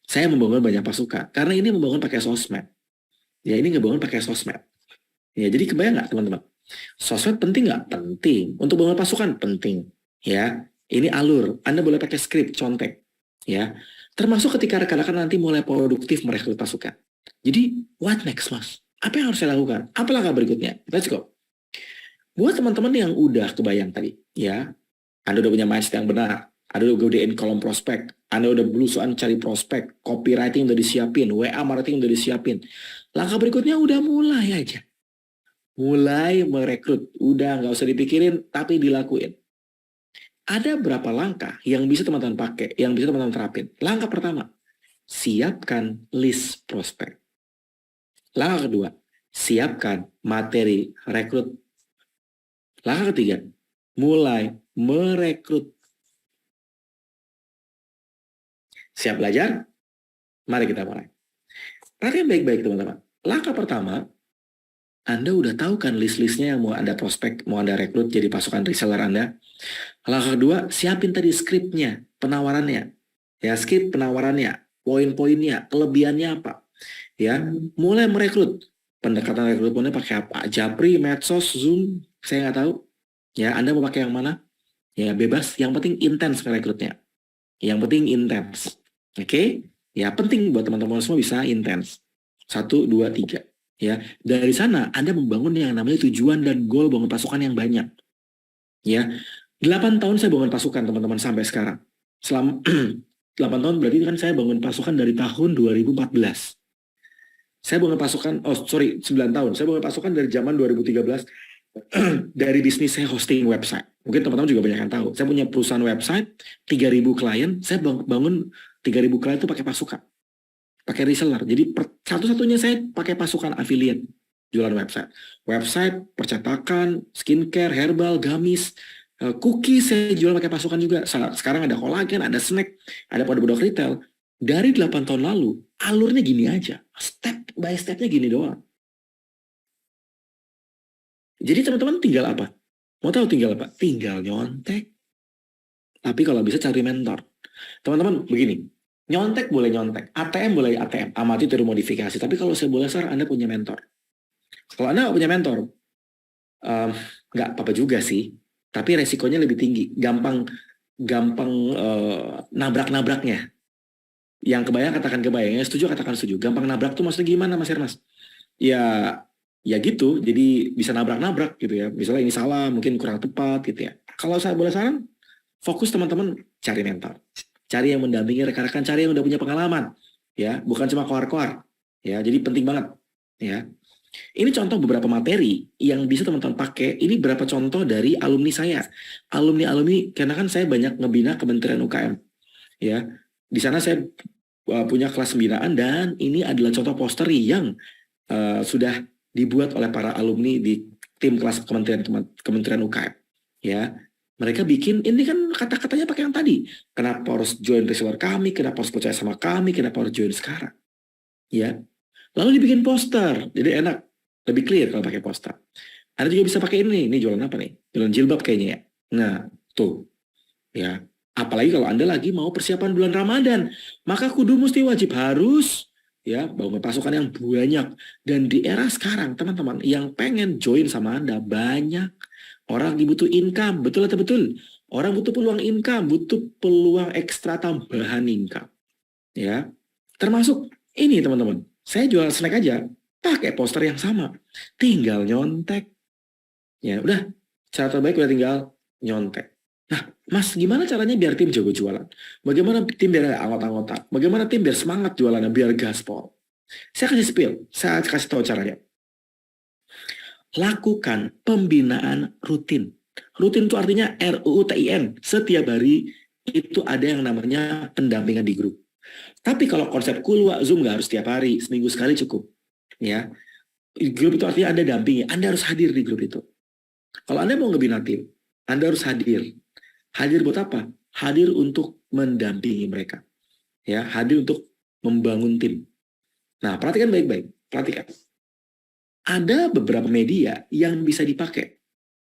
Saya membangun banyak pasukan. Karena ini membangun pakai sosmed. Ya, ini ngebangun pakai sosmed. Ya, jadi kebayang nggak teman-teman? Sosmed penting nggak? Penting. Untuk bangun pasukan? Penting. Ya, ini alur. Anda boleh pakai skrip, contek. Ya, termasuk ketika rekan-rekan nanti mulai produktif merekrut pasukan. Jadi, what next, mas? Apa yang harus saya lakukan? Apa langkah berikutnya? Let's go. Buat teman-teman yang udah kebayang tadi, ya, Anda udah punya mindset yang benar. Anda udah gedein kolom prospek. Anda udah belusuan cari prospek. Copywriting udah disiapin. WA marketing udah disiapin. Langkah berikutnya udah mulai aja. Mulai merekrut. Udah nggak usah dipikirin, tapi dilakuin. Ada berapa langkah yang bisa teman-teman pakai, yang bisa teman-teman terapin. Langkah pertama, siapkan list prospek. Langkah kedua, siapkan materi rekrut. Langkah ketiga, mulai merekrut. Siap belajar? Mari kita mulai. Perhatikan baik-baik teman-teman. Langkah pertama, Anda udah tahu kan list-listnya yang mau Anda prospek, mau Anda rekrut jadi pasukan reseller Anda. Langkah kedua, siapin tadi skripnya, penawarannya. Ya, skrip penawarannya, poin-poinnya, kelebihannya apa. Ya, mulai merekrut. Pendekatan rekrutmennya pakai apa? Japri, medsos, Zoom, saya nggak tahu. Ya, Anda mau pakai yang mana? Ya, bebas. Yang penting intens rekrutnya. Yang penting intens. Oke? Ya, penting buat teman-teman semua bisa intens. 1, 2, 3. Ya, dari sana Anda membangun yang namanya tujuan dan goal bangun pasukan yang banyak. Ya, 8 tahun saya bangun pasukan teman-teman sampai sekarang. Selama 8 tahun berarti kan saya bangun pasukan dari tahun 2014. Saya bangun pasukan, 9 tahun. Saya bangun pasukan dari zaman 2013 dari bisnis saya hosting website. Mungkin teman-teman juga banyak yang tahu. Saya punya perusahaan website, 3.000 klien. Saya bangun 3.000 klien itu pakai pasukan. Pakai reseller. Jadi satu-satunya saya pakai pasukan affiliate jualan website. Website, percetakan, skincare, herbal, gamis, cookies saya jual pakai pasukan juga. Sekarang ada kolagen, ada snack, ada produk retail. Dari 8 tahun lalu, alurnya gini aja. Step by stepnya gini doang. Jadi teman-teman tinggal apa? Mau tahu tinggal apa? Tinggal nyontek. Tapi kalau bisa cari mentor. Teman-teman begini, nyontek boleh nyontek, ATM boleh ATM, amati tiru modifikasi. Tapi kalau saya boleh saran, Anda punya mentor. Kalau Anda nggak punya mentor, Em, nggak apa-apa juga sih, tapi resikonya lebih tinggi, gampang gampang nabrak-nabraknya. Yang kebayang katakan kebayang, yang setuju katakan setuju. Gampang nabrak tuh maksudnya gimana Mas Ernest? Ya, ya gitu. Jadi bisa nabrak-nabrak gitu ya. Misalnya ini salah, mungkin kurang tepat gitu ya. Kalau saya boleh saran, fokus teman-teman cari mentor, cari yang mendampingi rekan-rekan, cari yang udah punya pengalaman, ya, bukan cuma koar-koar, ya. Jadi penting banget, ya. Ini contoh beberapa materi yang bisa teman-teman pakai. Ini beberapa contoh dari alumni saya, alumni karena kan saya banyak ngebina Kementerian UKM, ya. Di sana saya punya kelas pembinaan dan ini adalah contoh poster yang sudah dibuat oleh para alumni di tim kelas Kementerian UKM, ya. Mereka bikin ini kan kata-katanya pakai yang tadi. Kenapa harus join reseller kami? Kenapa harus percaya sama kami? Kenapa harus join sekarang? Ya. Lalu dibikin poster, jadi enak, lebih clear kalau pakai poster. Anda juga bisa pakai ini jualan apa nih? Jualan jilbab kayaknya ya. Nah, tuh, ya. Apalagi kalau Anda lagi mau persiapan bulan Ramadan, maka kudu mesti wajib harus ya bangun pasukan yang banyak. Dan di era sekarang, teman-teman, yang pengen join sama Anda banyak. Orang dibutuh income, betul atau betul? Orang butuh peluang income, butuh peluang ekstra tambahan income. Ya, termasuk ini teman-teman. Saya jual snack aja, pakai poster yang sama. Tinggal nyontek. Ya, udah. Cara terbaik udah tinggal nyontek. Nah, Mas, gimana caranya biar tim jago jualan? Bagaimana tim biar ada anggota-anggota? Bagaimana tim biar semangat jualannya, biar gaspol? Saya kasih spill, saya kasih tahu caranya. Lakukan pembinaan rutin. Rutin itu artinya RUTIN. Setiap hari itu ada yang namanya pendampingan di grup. Tapi kalau konsep Kulwa Zoom nggak harus setiap hari, seminggu sekali cukup. Ya, grup itu artinya Anda dampingi, Anda harus hadir di grup itu. Kalau Anda mau ngebina tim, Anda harus hadir. Hadir buat apa? Hadir untuk mendampingi mereka. Ya, hadir untuk membangun tim. Nah, perhatikan baik-baik. Perhatikan. Ada beberapa media yang bisa dipakai.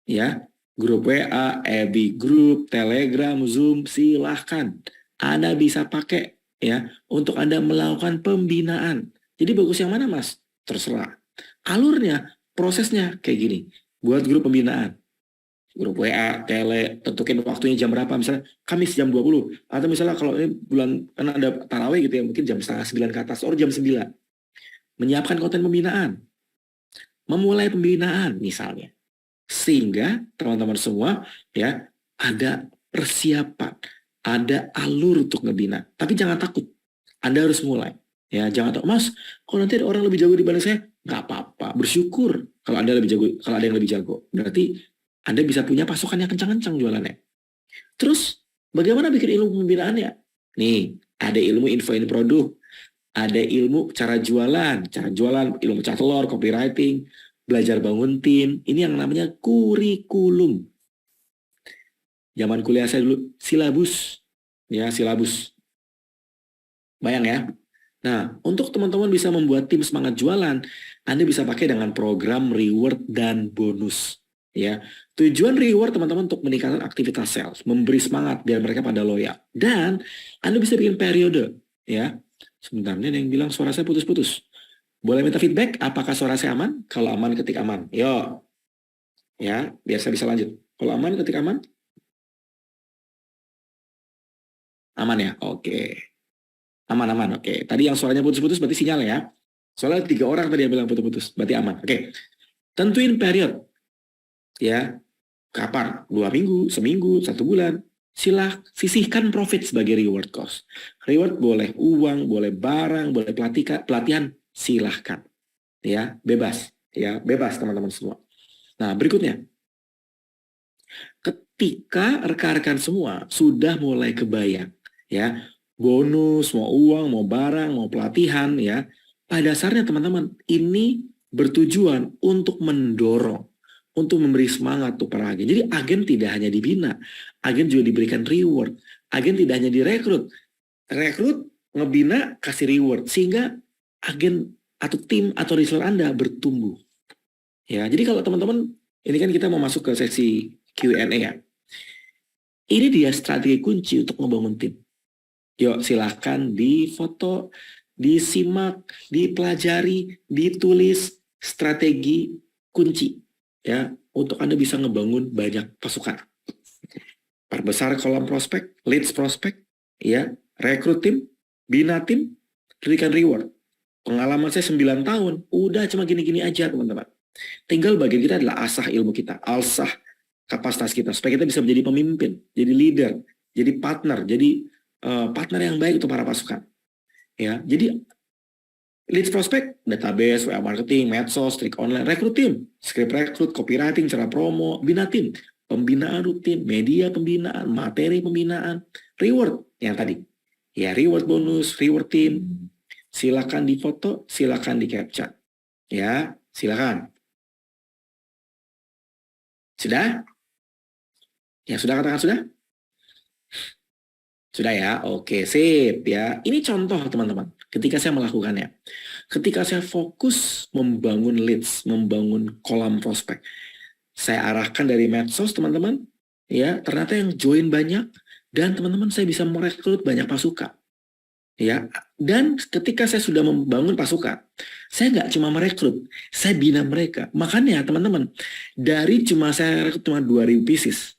Ya, grup WA, EB Group, Telegram, Zoom, silahkan. Anda bisa pakai ya untuk Anda melakukan pembinaan. Jadi bagus yang mana, Mas? Terserah. Alurnya, prosesnya kayak gini. Buat grup pembinaan. Grup WA, tele, tentukin waktunya jam berapa. Misalnya Kamis jam 20. Atau misalnya kalau ini bulan, karena ada tarawih gitu ya, mungkin jam setengah 9 ke atas, atau jam 9. Menyiapkan konten pembinaan. Memulai pembinaan misalnya. Sehingga teman-teman semua ya ada persiapan, ada alur untuk ngebina. Tapi jangan takut. Anda harus mulai. Ya, jangan takut, Mas, kalau nanti ada orang lebih jago dibanding saya, nggak apa-apa. Bersyukur kalau Anda lebih jago, kalau ada yang lebih jago. Berarti Anda bisa punya pasukan yang kencang-kencang jualannya. Terus, bagaimana bikin ilmu pembinaannya? Nih, ada ilmu infoin produk, ada ilmu cara jualan, ilmu pecah telur, copywriting, belajar bangun tim. Ini yang namanya kurikulum. Zaman kuliah saya dulu, silabus. Ya, silabus. Bayang ya. Nah, untuk teman-teman bisa membuat tim semangat jualan, Anda bisa pakai dengan program reward dan bonus. Ya, tujuan reward teman-teman untuk meningkatkan aktivitas sales, memberi semangat biar mereka pada loyal. Dan Anda bisa bikin periode. Ya, sebentar, ini ada yang bilang suara saya putus-putus. Boleh minta feedback? Apakah suara saya aman? Kalau aman, ketik aman. Yo, ya, biar saya bisa lanjut. Kalau aman, ketik aman. Aman ya? Oke. Aman. Oke. Tadi yang suaranya putus-putus berarti sinyal ya. Soalnya 3 orang tadi yang bilang putus-putus. Berarti aman. Oke. Tentuin period. Ya. Kapan? 2 minggu, seminggu, 1 bulan. Sisihkan profit sebagai reward cost. Reward boleh uang, boleh barang, boleh pelatihan. Silahkan. Ya. Bebas. Ya. Bebas teman-teman semua. Nah, berikutnya. Ketika rekan-rekan semua sudah mulai kebayang. Ya. Bonus, mau uang, mau barang, mau pelatihan, ya. Pada dasarnya teman-teman, ini bertujuan untuk mendorong, untuk memberi semangat tuh para agen. Jadi agen tidak hanya dibina, agen juga diberikan reward. Agen tidak hanya direkrut, ngebina, kasih reward. Sehingga agen atau tim atau reseller Anda bertumbuh. Ya, jadi kalau teman-teman, ini kan kita mau masuk ke sesi Q&A ya. Ini dia strategi kunci untuk membangun tim. Yuk silahkan difoto, disimak, dipelajari, ditulis strategi kunci ya untuk Anda bisa ngebangun banyak pasukan. Perbesar kolom prospek, leads prospek, ya, rekrut tim, bina tim, berikan reward. Pengalaman saya 9 tahun, udah cuma gini-gini aja teman-teman. Tinggal bagian kita adalah asah ilmu kita, asah kapasitas kita, supaya kita bisa menjadi pemimpin, jadi leader, jadi partner, jadi partner yang baik untuk para pasukan. Ya, jadi leads prospek, database, WA marketing, medsos, trik online, rekrut tim, script rekrut, copywriting, cara promo, bina tim, pembinaan rutin, media pembinaan, materi pembinaan, reward yang tadi. Ya, reward bonus, reward tim. Silakan difoto, silakan di capture. Ya, silakan. Sudah? Yang sudah katakan sudah? Sudah ya? Oke, sip ya. Ini contoh teman-teman. Ketika saya melakukannya. Ketika saya fokus membangun leads, membangun kolam prospek. Saya arahkan dari medsos teman-teman. Ya, ternyata yang join banyak. Dan teman-teman saya bisa merekrut banyak pasukan. Ya, dan ketika saya sudah membangun pasukan, saya nggak cuma merekrut, saya bina mereka. Makanya teman-teman, dari cuma saya rekrut cuma 2.000 pieces,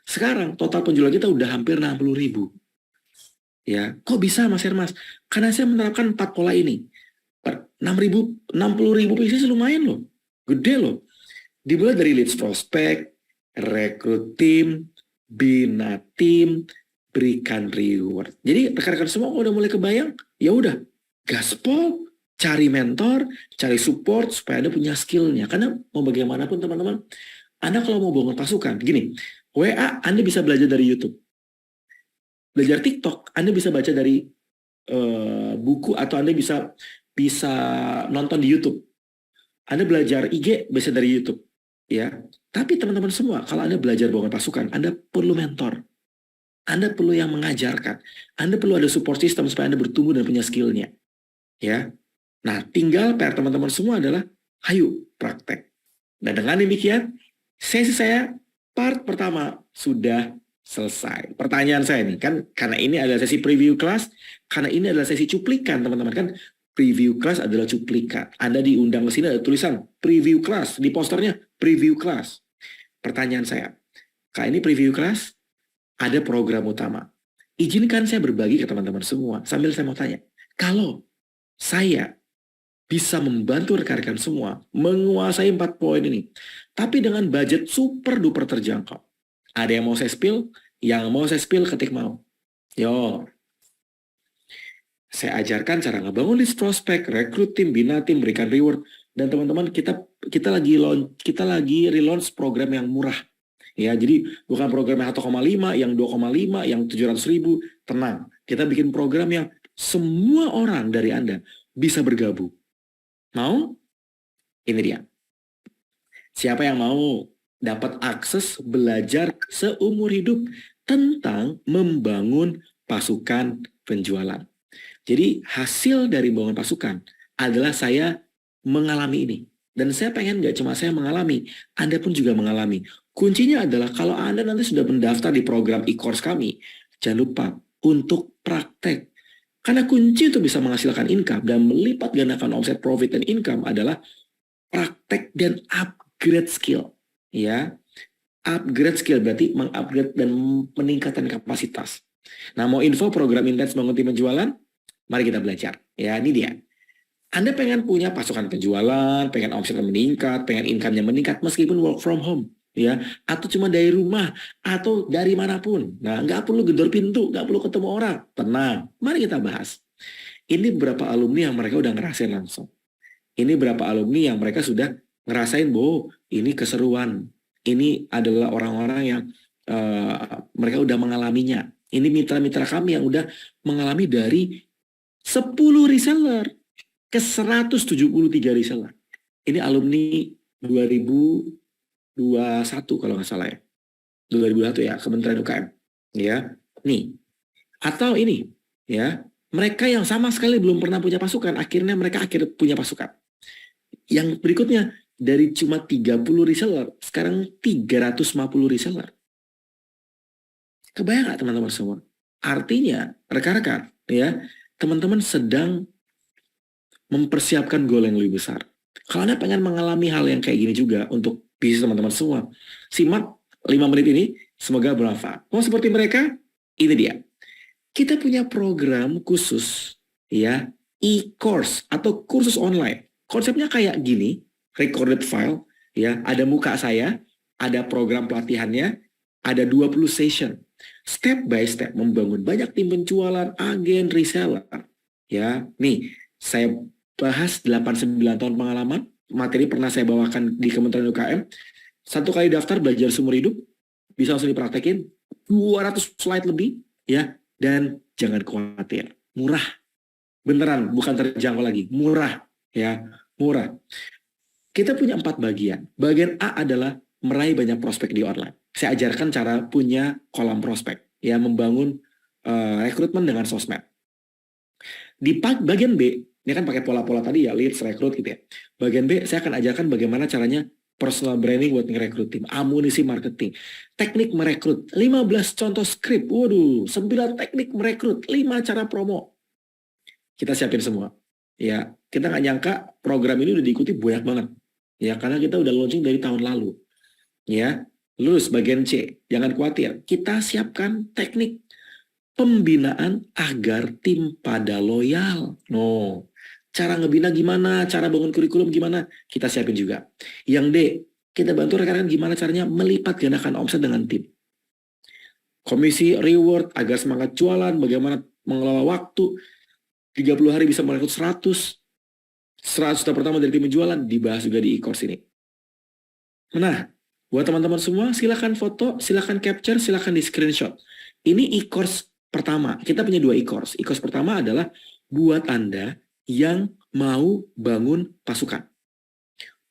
sekarang total penjualan kita udah hampir 60.000. Ya, kok bisa Mas Hermas? Karena saya menerapkan 4 pola ini. 6.000, 60.000 pieces lumayan loh, gede loh. Dimulai dari leads prospek, rekrut tim, bina tim, berikan reward. Jadi rekan-rekan semua udah mulai kebayang, ya udah gaspol, cari mentor, cari support supaya Anda punya skillnya. Karena mau bagaimanapun teman-teman, Anda kalau mau bangun pasukan, gini, WA Anda bisa belajar dari YouTube, belajar TikTok Anda bisa baca dari buku, atau Anda bisa nonton di YouTube. Anda belajar IG bisa dari YouTube, ya. Tapi teman-teman semua, kalau Anda belajar bangun pasukan, Anda perlu mentor. Anda perlu yang mengajarkan. Anda perlu ada support system supaya Anda bertumbuh dan punya skillnya. Ya. Nah, tinggal PR teman-teman semua adalah, ayo praktek. Dan dengan demikian, sesi saya part pertama sudah selesai. Pertanyaan saya nih, kan karena ini adalah sesi preview kelas, karena ini adalah sesi cuplikan teman-teman, kan preview kelas adalah cuplikan. Anda diundang ke sini ada tulisan preview kelas, di posternya preview kelas. Pertanyaan saya, Kak, ini preview kelas, ada program utama. Izinkan saya berbagi ke teman-teman semua. Sambil saya mau tanya, kalau saya bisa membantu rekan-rekan semua menguasai 4 poin ini, tapi dengan budget super duper terjangkau. Ada yang mau saya spill? Yang mau saya spill ketik mau. Yo. Saya ajarkan cara ngebangun list prospek, rekrut tim, bina tim, berikan reward. Dan teman-teman, kita lagi relaunch program yang murah. Ya, jadi bukan program yang 1,5, yang 2,5, yang 700.000. Tenang, kita bikin program yang semua orang dari Anda bisa bergabung. Mau? Ini dia. Siapa yang mau dapat akses belajar seumur hidup tentang membangun pasukan penjualan. Jadi hasil dari bangun pasukan adalah saya mengalami ini. Dan saya pengen nggak cuma saya mengalami, Anda pun juga mengalami. Kuncinya adalah kalau Anda nanti sudah mendaftar di program e-course kami, jangan lupa untuk praktek. Karena kunci untuk bisa menghasilkan income dan melipat gandakan omset, profit, dan income adalah praktek dan upgrade skill. Ya, upgrade skill berarti mengupgrade dan meningkatkan kapasitas. Nah, mau info program intens bangun tim penjualan? Mari kita belajar. Ya, ini dia. Anda pengen punya pasukan penjualan, pengen omsetnya meningkat, pengen income-nya meningkat meskipun work from home. Ya, atau cuma dari rumah, atau dari manapun. Nah, nggak perlu gedor pintu, nggak perlu ketemu orang. Tenang, mari kita bahas. Ini beberapa alumni yang mereka udah ngerasain langsung. Ini berapa alumni yang mereka sudah ngerasain bahwa ini keseruan. Ini adalah orang-orang yang mereka udah mengalaminya. Ini mitra-mitra kami yang udah mengalami dari 10 reseller ke 173 reseller. Ini alumni 2021 kalau nggak salah ya. 2021 ya, Kementerian UKM. Ya, nih. Atau ini, ya, mereka yang sama sekali belum pernah punya pasukan, akhirnya mereka punya pasukan. Yang berikutnya, dari cuma 30 reseller, sekarang 350 reseller. Kebayang nggak teman-teman semua? Artinya, rekan-rekan, ya, teman-teman sedang mempersiapkan goal yang lebih besar. Kalau Anda pengen mengalami hal yang kayak gini juga untuk Bisa teman-teman semua. Simak 5 menit ini, semoga bermanfaat. Mau seperti mereka? Ini dia. Kita punya program khusus, ya, e-course atau kursus online. Konsepnya kayak gini, recorded file, ya, ada muka saya, ada program pelatihannya, ada 20 session. Step by step membangun banyak tim penjualan, agen, reseller. Ya, nih, saya bahas 8-9 tahun pengalaman, materi pernah saya bawakan di Kementerian UKM. 1 kali daftar belajar seumur hidup, bisa langsung dipraktekin, 200 slide lebih, ya, dan jangan khawatir, murah. Beneran, bukan terjangkau lagi, murah, ya, murah. Kita punya 4 bagian. Bagian A adalah meraih banyak prospek di online. Saya ajarkan cara punya kolam prospek, ya, membangun rekrutmen dengan sosmed. Di bagian B, ini kan pakai pola-pola tadi ya, leads, rekrut gitu ya. Bagian B, saya akan ajarkan bagaimana caranya personal branding buat ngerekrut tim, amunisi marketing, teknik merekrut, 15 contoh skrip, waduh, 9 teknik merekrut, 5 cara promo. Kita siapin semua. Ya, kita nggak nyangka program ini udah diikuti banyak banget. Ya, karena kita udah launching dari tahun lalu. Ya, lulus bagian C, jangan khawatir. Kita siapkan teknik pembinaan agar tim pada loyal. No, cara ngebina gimana, cara bangun kurikulum gimana, kita siapin juga. Yang D, kita bantu rekan-rekan gimana caranya melipat gandakan omset dengan tim. Komisi reward agar semangat jualan, bagaimana mengelola waktu, 30 hari bisa merekrut 100 juta pertama dari tim penjualan, dibahas juga di e-course ini. Nah, buat teman-teman semua, silakan foto, silakan capture, silakan di screenshot. Ini e-course pertama. Kita punya 2 e-course. E-course pertama adalah buat Anda yang mau bangun pasukan.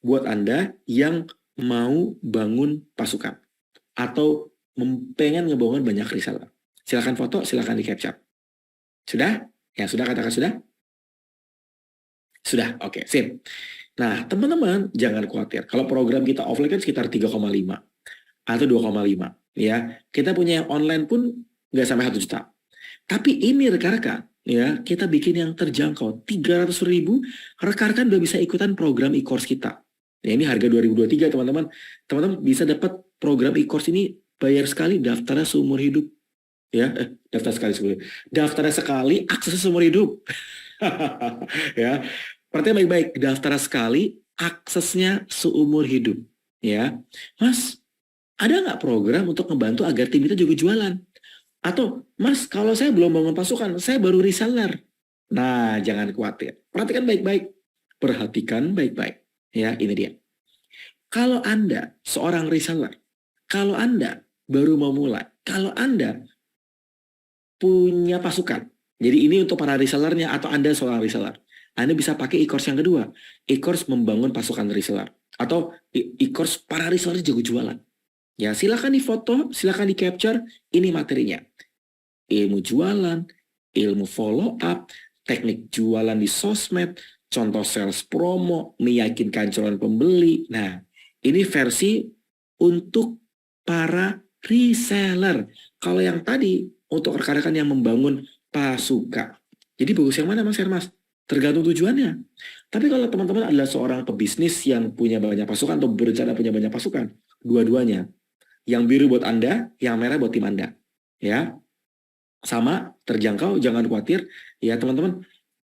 Buat Anda yang mau bangun pasukan. Atau pengen ngebangun banyak reseller. Silakan foto, silakan di capture. Sudah? Yang sudah katakan sudah? Sudah, oke, sip. Nah, teman-teman, jangan khawatir. Kalau program kita offline kan sekitar 3,5 atau 2,5. Ya, kita punya yang online pun nggak sampai 1 juta. Tapi ini rekan-rekan, ya, kita bikin yang terjangkau. 300.000, rekan-rekan udah bisa ikutan program e-course kita. Ya, ini harga 2023, teman-teman. Teman-teman bisa dapat program e-course ini bayar sekali, daftarnya seumur hidup. Ya, daftarnya sekali, aksesnya seumur hidup. Ya, perhatikan baik-baik, daftar sekali, aksesnya seumur hidup. Ya, Mas, ada nggak program untuk membantu agar tim kita juga jualan? Atau, Mas, kalau saya belum bangun pasukan, saya baru reseller. Nah, jangan khawatir. Perhatikan baik-baik. Perhatikan baik-baik. Ya, ini dia. Kalau Anda seorang reseller, kalau Anda baru mau mulai, kalau Anda punya pasukan, jadi ini untuk para resellernya atau Anda seorang reseller, Anda bisa pakai e-course yang kedua, e-course membangun pasukan reseller, atau e-course para reseller juga jualan. Ya, silakan difoto, silakan di capture, ini materinya. Ilmu jualan, ilmu follow up, teknik jualan di sosmed, contoh sales promo, meyakinkan calon pembeli. Nah, ini versi untuk para reseller. Kalau yang tadi untuk rekan-rekan yang membangun pasukan. Jadi bagus yang mana Mas Hermas? Tergantung tujuannya. Tapi kalau teman-teman adalah seorang pebisnis yang punya banyak pasukan atau berencana punya banyak pasukan, dua-duanya. Yang biru buat Anda, yang merah buat tim Anda. Ya, sama, terjangkau, jangan khawatir. Ya teman-teman,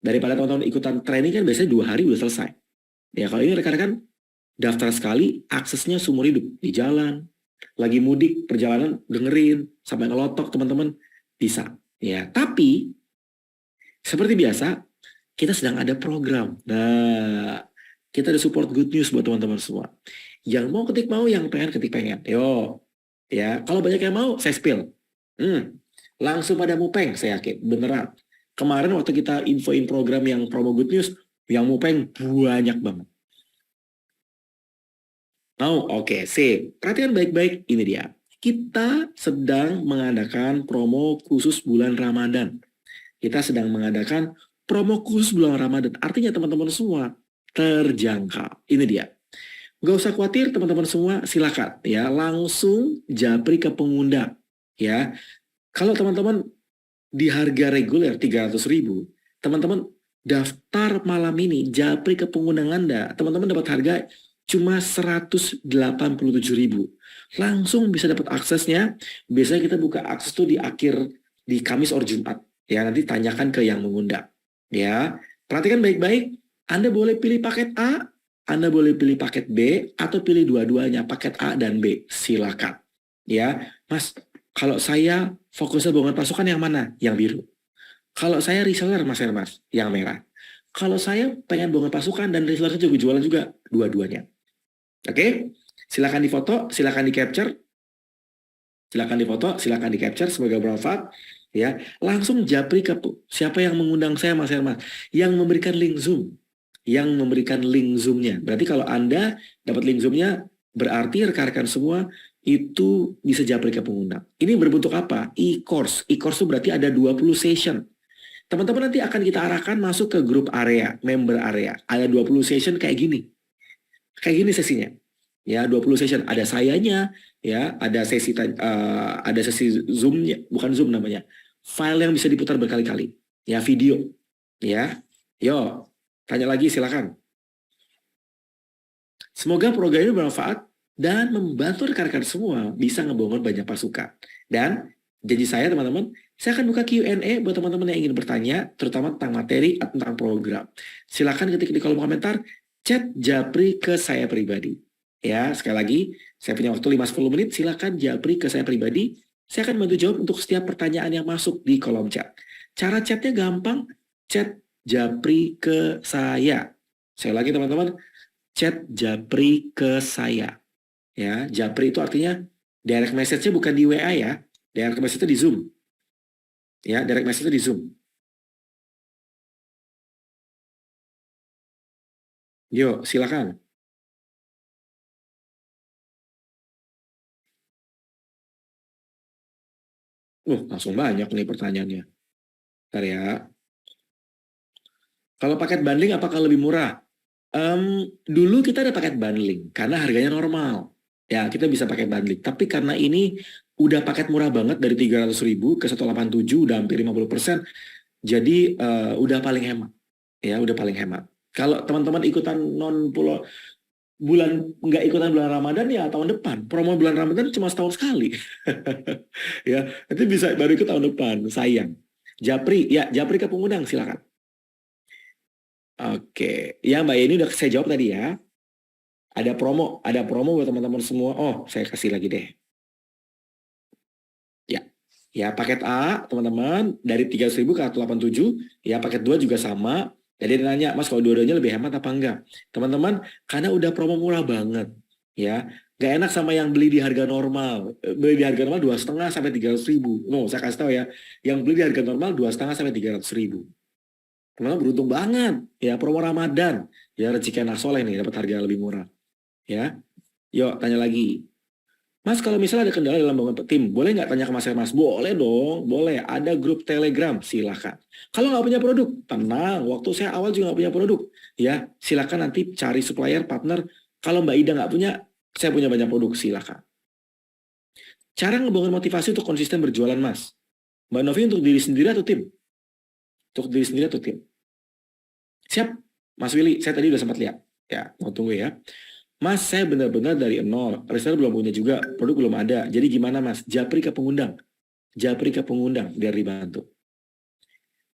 daripada teman-teman ikutan training kan biasanya 2 hari udah selesai. Ya kalau ini rekan-rekan daftar sekali, aksesnya seumur hidup. Di jalan, lagi mudik, perjalanan, dengerin, sampai ngelotok teman-teman, bisa. Ya, tapi seperti biasa, kita sedang ada program. Nah, kita ada support good news buat teman-teman semua. Yang mau ketik mau, yang pengen ketik pengen. Yo, ya, kalau banyak yang mau, saya spill. Langsung pada mupeng, saya yakin, beneran. Kemarin waktu kita infoin program yang promo good news, yang mupeng banyak banget. Oke, sip. Perhatikan baik-baik, ini dia. Kita sedang mengadakan promo khusus bulan Ramadan. Kita sedang mengadakan promo khusus bulan Ramadan. Artinya teman-teman semua terjangkau. Ini dia. Gak usah khawatir teman-teman semua, silakan ya langsung japri ke pengundang. Ya, kalau teman-teman di harga reguler 300.000, teman-teman daftar malam ini, japri ke pengundang Anda. Teman-teman dapat harga cuma 187.000. Langsung bisa dapat aksesnya. Biasanya kita buka akses tuh di Kamis or Jumat. Ya, nanti tanyakan ke yang mengundang. Ya, perhatikan baik-baik. Anda boleh pilih paket A, Anda boleh pilih paket B, atau pilih dua-duanya, paket A dan B. Silakan. Ya, Mas, kalau saya fokusnya bangun pasukan yang mana? Yang biru. Kalau saya reseller, Mas Hermas, yang merah. Kalau saya pengen bangun pasukan dan reseller juga jualan juga, dua-duanya. Oke, silakan difoto, silakan di capture, silakan difoto, silakan di capture, semoga bermanfaat. Ya, langsung japri ke siapa yang mengundang saya, Mas Hermas, yang memberikan link Zoom, yang memberikan link Zoom-nya. Berarti kalau Anda dapat link Zoom-nya, berarti rekan-rekan semua itu bisa japri ke pengundang. Ini berbentuk apa? E-course. E-course itu berarti ada 20 session. Teman-teman nanti akan kita arahkan masuk ke grup area, member area. Ada 20 session kayak gini. Kayak gini sesinya. Ya, 20 session. Ada sayanya, ya, ada sesi Zoom-nya, bukan Zoom namanya. File yang bisa diputar berkali-kali. Ya, video. Ya. Yo, tanya lagi silakan. Semoga program ini bermanfaat dan membantu rekan-rekan semua bisa ngebangun banyak pasukan. Dan janji saya teman-teman, saya akan buka Q&A buat teman-teman yang ingin bertanya, terutama tentang materi atau tentang program. Silakan ketik di kolom komentar, chat japri ke saya pribadi. Ya, sekali lagi, saya punya waktu 5-10 menit, silakan japri ke saya pribadi. Saya akan bantu jawab untuk setiap pertanyaan yang masuk di kolom chat. Cara chatnya gampang, chat japri ke saya. Sekali lagi teman-teman, chat japri ke saya. Ya, japri itu artinya direct message-nya bukan di WA ya. Direct message-nya di Zoom. Ya, direct message-nya di Zoom. Yo, silakan. Langsung banyak nih pertanyaannya. Bentar ya. Kalau paket bundling apakah lebih murah? Dulu kita ada paket bundling karena harganya normal. Ya, kita bisa pakai bundling. Tapi karena ini udah paket murah banget dari 300.000 ke 187 udah hampir 50%. Jadi udah paling hemat. Ya, udah paling hemat. Kalau teman-teman ikutan non pulau nggak ikutan bulan Ramadan ya tahun depan. Promo bulan Ramadan cuma setahun sekali. Ya, nanti bisa baru ikut tahun depan. Sayang. Japri, ya Japri ke pengundang silakan. Oke, ya Mbak Yeni udah saya jawab tadi ya. Ada promo buat teman-teman semua. Oh, saya kasih lagi deh. Ya, ya paket A teman-teman dari 300.000 ke 187. Ya paket 2 juga sama. Jadi dia nanya, Mas kalau dua-duanya lebih hemat apa enggak? Teman-teman, karena udah promo murah banget. Ya, gak enak sama yang beli di harga normal. Beli di harga normal 2,5 sampai 300.000. No, saya kasih tahu ya. Yang beli di harga normal 2,5 sampai 300.000. Teman-teman beruntung banget. Ya, promo Ramadan. Ya, rezeki anak soleh nih, dapat harga lebih murah. Ya, yuk tanya lagi. Mas, kalau misalnya ada kendala dalam bangun tim, boleh nggak tanya ke Mas Hermas? Boleh dong, boleh. Ada grup Telegram, silakan. Kalau nggak punya produk, tenang. Waktu saya awal juga nggak punya produk. Ya, silakan nanti cari supplier, partner. Kalau Mbak Ida nggak punya, saya punya banyak produk, silakan. Cara ngebangun motivasi untuk konsisten berjualan, Mas. Mbak Novi untuk diri sendiri atau tim? Untuk diri sendiri atau tim? Siap, Mas Willy. Saya tadi udah sempat lihat. Ya, mau tunggu ya. Mas, saya benar-benar dari nol. Reseller belum punya juga, produk belum ada. Jadi gimana Mas? Japri ke pengundang. Japri ke pengundang, biar dibantu.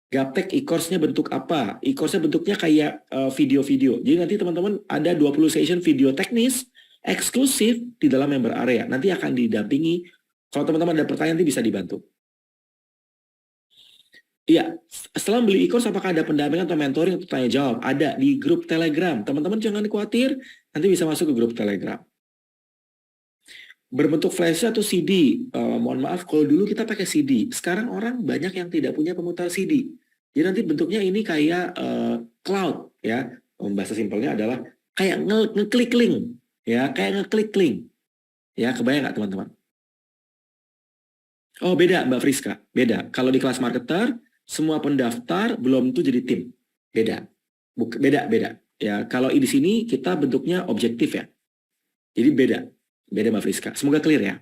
Gaptek e-course-nya bentuk apa? E-course-nya bentuknya kayak video-video. Jadi nanti teman-teman ada 20 session video teknis, eksklusif di dalam member area. Nanti akan didampingi. Kalau teman-teman ada pertanyaan, nanti bisa dibantu. Iya, setelah beli e-course apakah ada pendampingan atau mentoring untuk tanya jawab? Ada di grup Telegram. Teman-teman jangan khawatir, nanti bisa masuk ke grup Telegram. Berbentuk flash atau CD. Mohon maaf, kalau dulu kita pakai CD. Sekarang orang banyak yang tidak punya pemutar CD. Jadi nanti bentuknya ini kayak cloud, ya. Bahasa simpelnya adalah kayak ngeklik link, ya, kayak ngeklik link. Ya, kebayang nggak teman-teman? Oh, beda Mbak Friska, beda. Kalau di kelas marketer, semua pendaftar belum tuh jadi tim. Beda. Beda. Ya, kalau di sini kita bentuknya objektif ya. Jadi beda. Beda Mbak Friska. Semoga clear ya.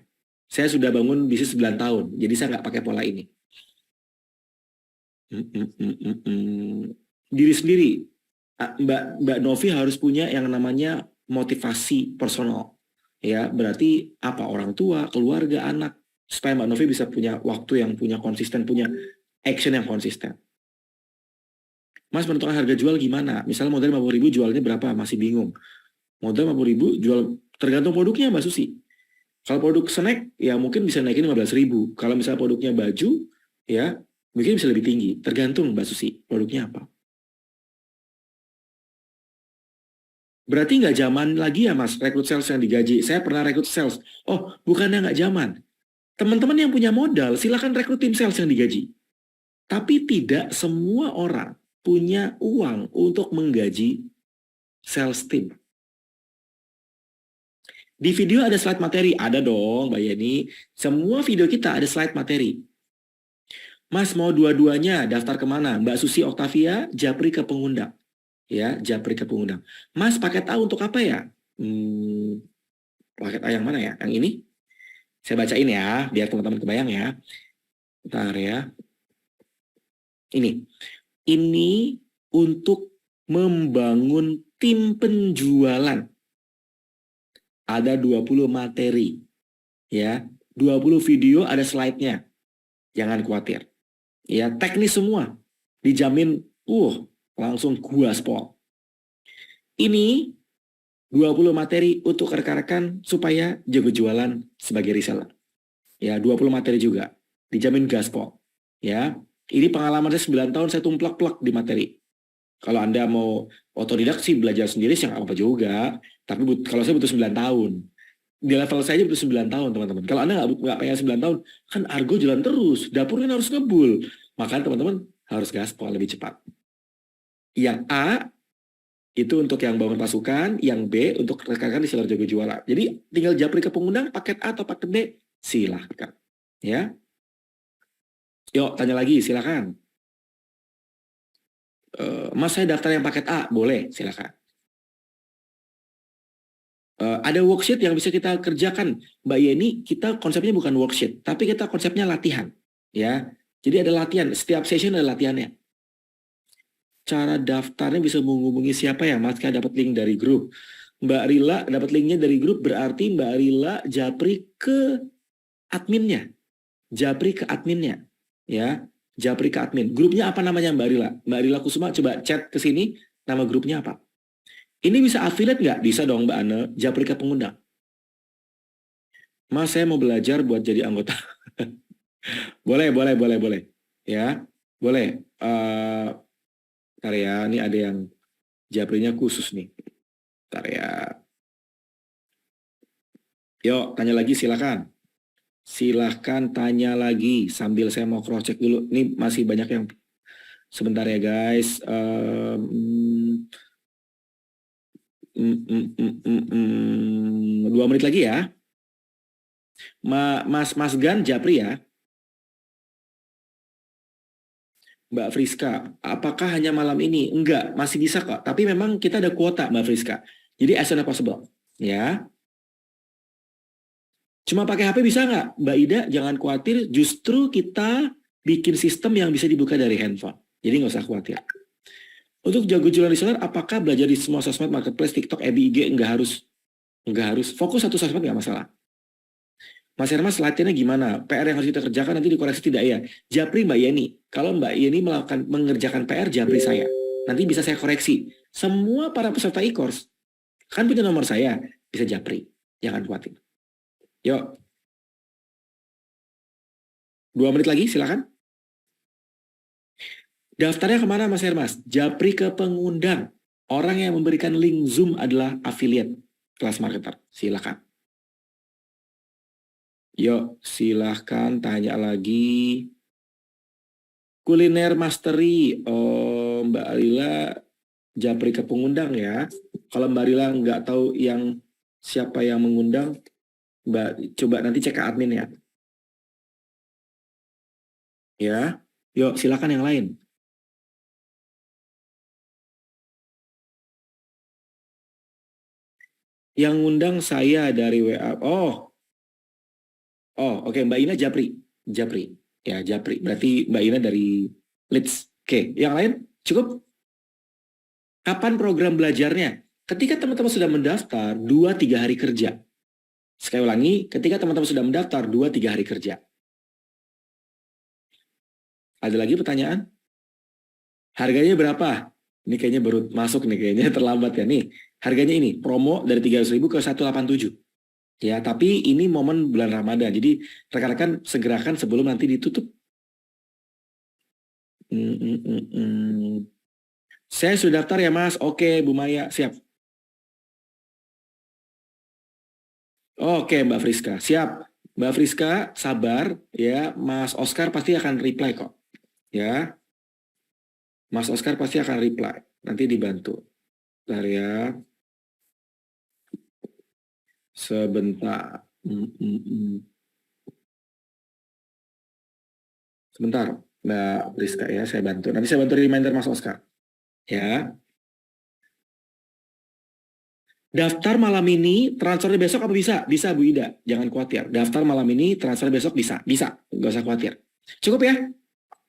Saya sudah bangun bisnis 9 tahun, jadi saya nggak pakai pola ini. Diri sendiri. Mbak Novi harus punya yang namanya motivasi personal. Ya, berarti apa? Orang tua, keluarga, anak, supaya Mbak Novi bisa punya waktu yang punya konsisten, punya action yang konsisten. Mas menentukan harga jual gimana? Misalnya modal 50.000 jualnya berapa? Masih bingung. Modal 50.000 jual tergantung produknya Mbak Susi. Kalau produk snack ya mungkin bisa naikin 15.000. Kalau misalnya produknya baju ya mungkin bisa lebih tinggi. Tergantung Mbak Susi produknya apa. Berarti nggak zaman lagi ya Mas rekrut sales yang digaji. Saya pernah rekrut sales. Oh bukannya nggak zaman. Teman-teman yang punya modal silakan rekrut tim sales yang digaji. Tapi tidak semua orang punya uang untuk menggaji sales team. Di video ada slide materi, ada dong Mbak Yeni. Semua video kita ada slide materi. Mas mau dua-duanya, daftar kemana? Mbak Susi Octavia, Japri ke pengundang. Ya, Japri ke pengundang. Mas paket A untuk apa ya? Paket A yang mana ya? Yang ini? Saya bacain ya, biar teman-teman kebayang ya. Bentar ya. Ini untuk membangun tim penjualan. Ada 20 materi. Ya, 20 video ada slide-nya. Jangan khawatir. Ya, teknis semua. Dijamin, langsung gaspol. Ini 20 materi untuk rekan-rekan supaya jago jualan sebagai reseller. Ya, 20 materi juga. Dijamin gaspol. Ya, ini pengalaman saya 9 tahun saya tumplak-plak di materi. Kalau Anda mau otodidak sih belajar sendiri sih nggak apa-apa juga. Tapi kalau saya butuh 9 tahun. Di level saya butuh 9 tahun teman-teman. Kalau Anda nggak pengen 9 tahun, kan Argo jalan terus. Dapur kan harus ngebul. Makanya teman-teman harus gaspol lebih cepat. Yang A itu untuk yang bangun pasukan, yang B untuk rekan-rekan di seller jago jualan. Jadi tinggal japri ke pengundang paket A atau paket B, silahkan. Ya. Yuk, tanya lagi, silahkan. Mas, saya daftar yang paket A, boleh, silahkan. Ada worksheet yang bisa kita kerjakan, Mbak Yeni. Kita konsepnya bukan worksheet, tapi kita konsepnya latihan, ya. Jadi ada latihan, setiap session ada latihannya. Cara daftarnya bisa menghubungi siapa ya, Mas? Kayak dapat link dari grup. Mbak Rila dapat linknya dari grup, berarti Mbak Rila japri ke adminnya, japri ke adminnya, ya. Japri ke admin. Grupnya apa namanya Mbak Rila? Mbak Rila Kusuma coba chat ke sini, nama grupnya apa? Ini bisa affiliate nggak? Bisa dong Mbak Ane, japri ke pengundang. Mas, saya mau belajar buat jadi anggota. Boleh. Ya, boleh. Ntar ya, ini ada yang japrinya khusus nih. Ntar ya. Yuk, tanya lagi silakan. Silahkan tanya lagi sambil saya mau cross check dulu. Ini masih banyak yang sebentar ya guys. 2 menit lagi ya. Mas Gan Japri ya. Mbak Friska, apakah hanya malam ini? Enggak, masih bisa kok. Tapi memang kita ada kuota Mbak Friska. Jadi as soon as possible. Ya. Cuma pakai HP bisa nggak? Mbak Ida, jangan khawatir. Justru kita bikin sistem yang bisa dibuka dari handphone. Jadi nggak usah khawatir. Untuk jago jualan reseller, apakah belajar di semua sosmed, marketplace, TikTok, FB, IG? Nggak harus. Fokus satu sosmed nggak masalah. Mas Hermas, latihannya gimana? PR yang harus kita kerjakan nanti dikoreksi tidak ya? Japri Mbak Yeni. Kalau Mbak Yeni mengerjakan PR, japri saya. Nanti bisa saya koreksi. Semua para peserta e-course kan punya nomor saya, bisa japri. Jangan khawatir. Yuk. 2 menit lagi, silakan. Daftarnya kemana Mas Hermas? Japri ke pengundang. Orang yang memberikan link Zoom adalah affiliate kelas marketer. Silakan. Yuk, silahkan tanya lagi. Kuliner Mastery. Oh, Mbak Arila japri ke pengundang ya. Kalau Mbak Arila nggak tahu siapa yang mengundang, Mbak coba nanti cek ke admin ya. Ya, yuk silakan yang lain. Yang ngundang saya dari WA. Oke. Mbak Ina Japri. Ya, Japri. Berarti Mbak Ina dari Leeds. Oke, yang lain cukup? Kapan program belajarnya? Ketika teman-teman sudah mendaftar 2-3 hari kerja. Sekali ulangi, ketika teman-teman sudah mendaftar 2-3 hari kerja. Ada lagi pertanyaan? Harganya berapa? Ini kayaknya baru masuk nih, kayaknya terlambat ya nih. Harganya ini, promo dari 300.000 ke 187. Ya, tapi ini momen bulan Ramadan. Jadi rekan-rekan segerakan sebelum nanti ditutup. Saya sudah daftar ya Mas. Oke, Bu Maya, siap. Oke, Mbak Friska, siap. Mbak Friska, sabar ya. Mas Oscar pasti akan reply kok. Ya. Mas Oscar pasti akan reply. Nanti dibantu. Bentar ya. Sebentar. Sebentar, Mbak Friska ya, saya bantu. Nanti saya bantu reminder Mas Oscar. Ya. Daftar malam ini, transfer besok apa bisa? Bisa Bu Ida, jangan khawatir. Daftar malam ini, transfer besok bisa. Bisa, nggak usah khawatir. Cukup ya?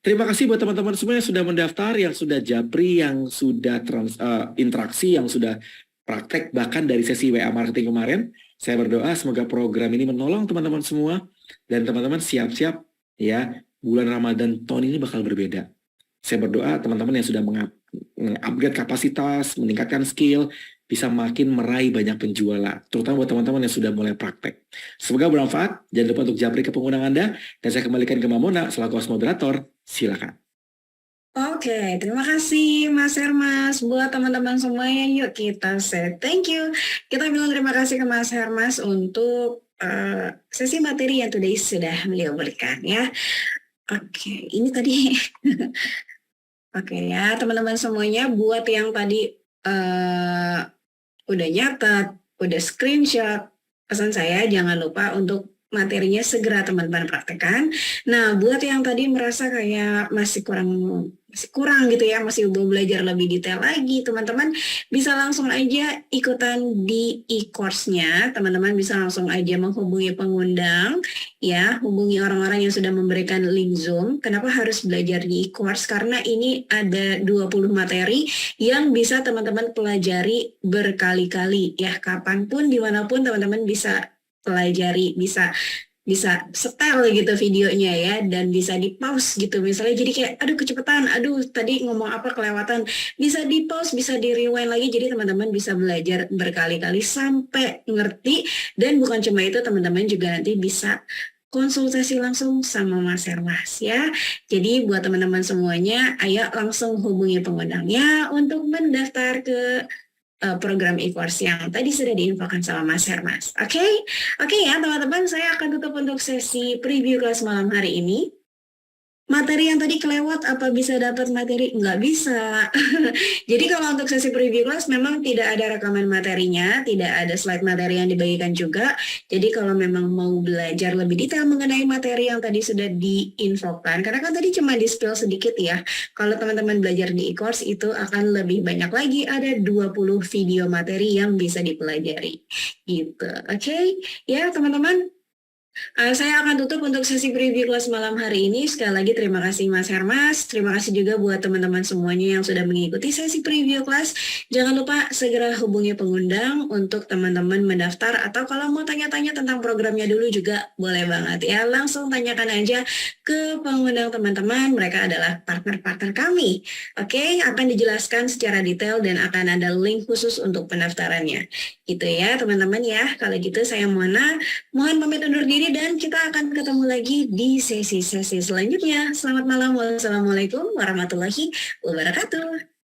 Terima kasih buat teman-teman semua yang sudah mendaftar, yang sudah japri, yang sudah interaksi, yang sudah praktek, bahkan dari sesi WA Marketing kemarin. Saya berdoa semoga program ini menolong teman-teman semua. Dan teman-teman siap-siap ya, bulan Ramadan tahun ini bakal berbeda. Saya berdoa teman-teman yang sudah mengupgrade kapasitas, meningkatkan skill, bisa makin meraih banyak penjualan, terutama buat teman-teman yang sudah mulai praktek. Semoga bermanfaat. Jangan lupa untuk japri ke pengundang Anda, dan saya kembalikan ke Mamona selaku host moderator. Silakan. Oke, terima kasih Mas Hermas. Buat teman-teman semuanya, yuk kita say thank you. Kita bilang terima kasih ke Mas Hermas untuk sesi materi yang today sudah beliau berikan ya. Oke, ini tadi. Oke ya, teman-teman semuanya, buat yang tadi udah nyatet, udah screenshot, pesan saya jangan lupa untuk materinya segera teman-teman praktekkan. Nah, buat yang tadi merasa kayak masih kurang gitu ya, masih mau belajar lebih detail lagi, teman-teman bisa langsung aja ikutan di e-course-nya. Teman-teman bisa langsung aja menghubungi pengundang, ya, hubungi orang-orang yang sudah memberikan link Zoom. Kenapa harus belajar di e-course? Karena ini ada 20 materi yang bisa teman-teman pelajari berkali-kali, ya, kapanpun, dimanapun teman-teman bisa pelajari, bisa setel gitu videonya ya, dan bisa di pause gitu misalnya, jadi kayak aduh kecepatan, aduh tadi ngomong apa kelewatan, bisa di pause, bisa di rewind lagi, jadi teman-teman bisa belajar berkali-kali sampai ngerti. Dan bukan cuma itu, teman-teman juga nanti bisa konsultasi langsung sama Mas Hermas ya. Jadi buat teman-teman semuanya, ayo langsung hubungi pengundangnya untuk mendaftar ke program e-course yang tadi sudah diinfokan sama Mas Hermas. Oke ya teman-teman, saya akan tutup untuk sesi preview kelas malam hari ini. Materi yang tadi kelewat, apa bisa dapat materi? Nggak bisa. Jadi kalau untuk sesi preview kelas memang tidak ada rekaman materinya, tidak ada slide materi yang dibagikan juga. Jadi kalau memang mau belajar lebih detail mengenai materi yang tadi sudah diinfokan, karena kan tadi cuma di-spill sedikit ya. Kalau teman-teman belajar di e-course itu akan lebih banyak lagi, ada 20 video materi yang bisa dipelajari. Gitu. Oke? Ya teman-teman. Saya akan tutup untuk sesi preview kelas malam hari ini. Sekali lagi terima kasih Mas Hermas. Terima kasih juga buat teman-teman semuanya yang sudah mengikuti sesi preview kelas. Jangan lupa segera hubungi pengundang untuk teman-teman mendaftar, atau kalau mau tanya-tanya tentang programnya dulu juga boleh banget ya. Langsung tanyakan aja ke pengundang teman-teman. Mereka adalah partner-partner kami. Oke, akan dijelaskan secara detail dan akan ada link khusus untuk pendaftarannya. Gitu ya teman-teman ya. Kalau gitu saya mohon pamit undur diri, dan kita akan ketemu lagi di sesi-sesi selanjutnya. Selamat malam. Wassalamualaikum warahmatullahi wabarakatuh.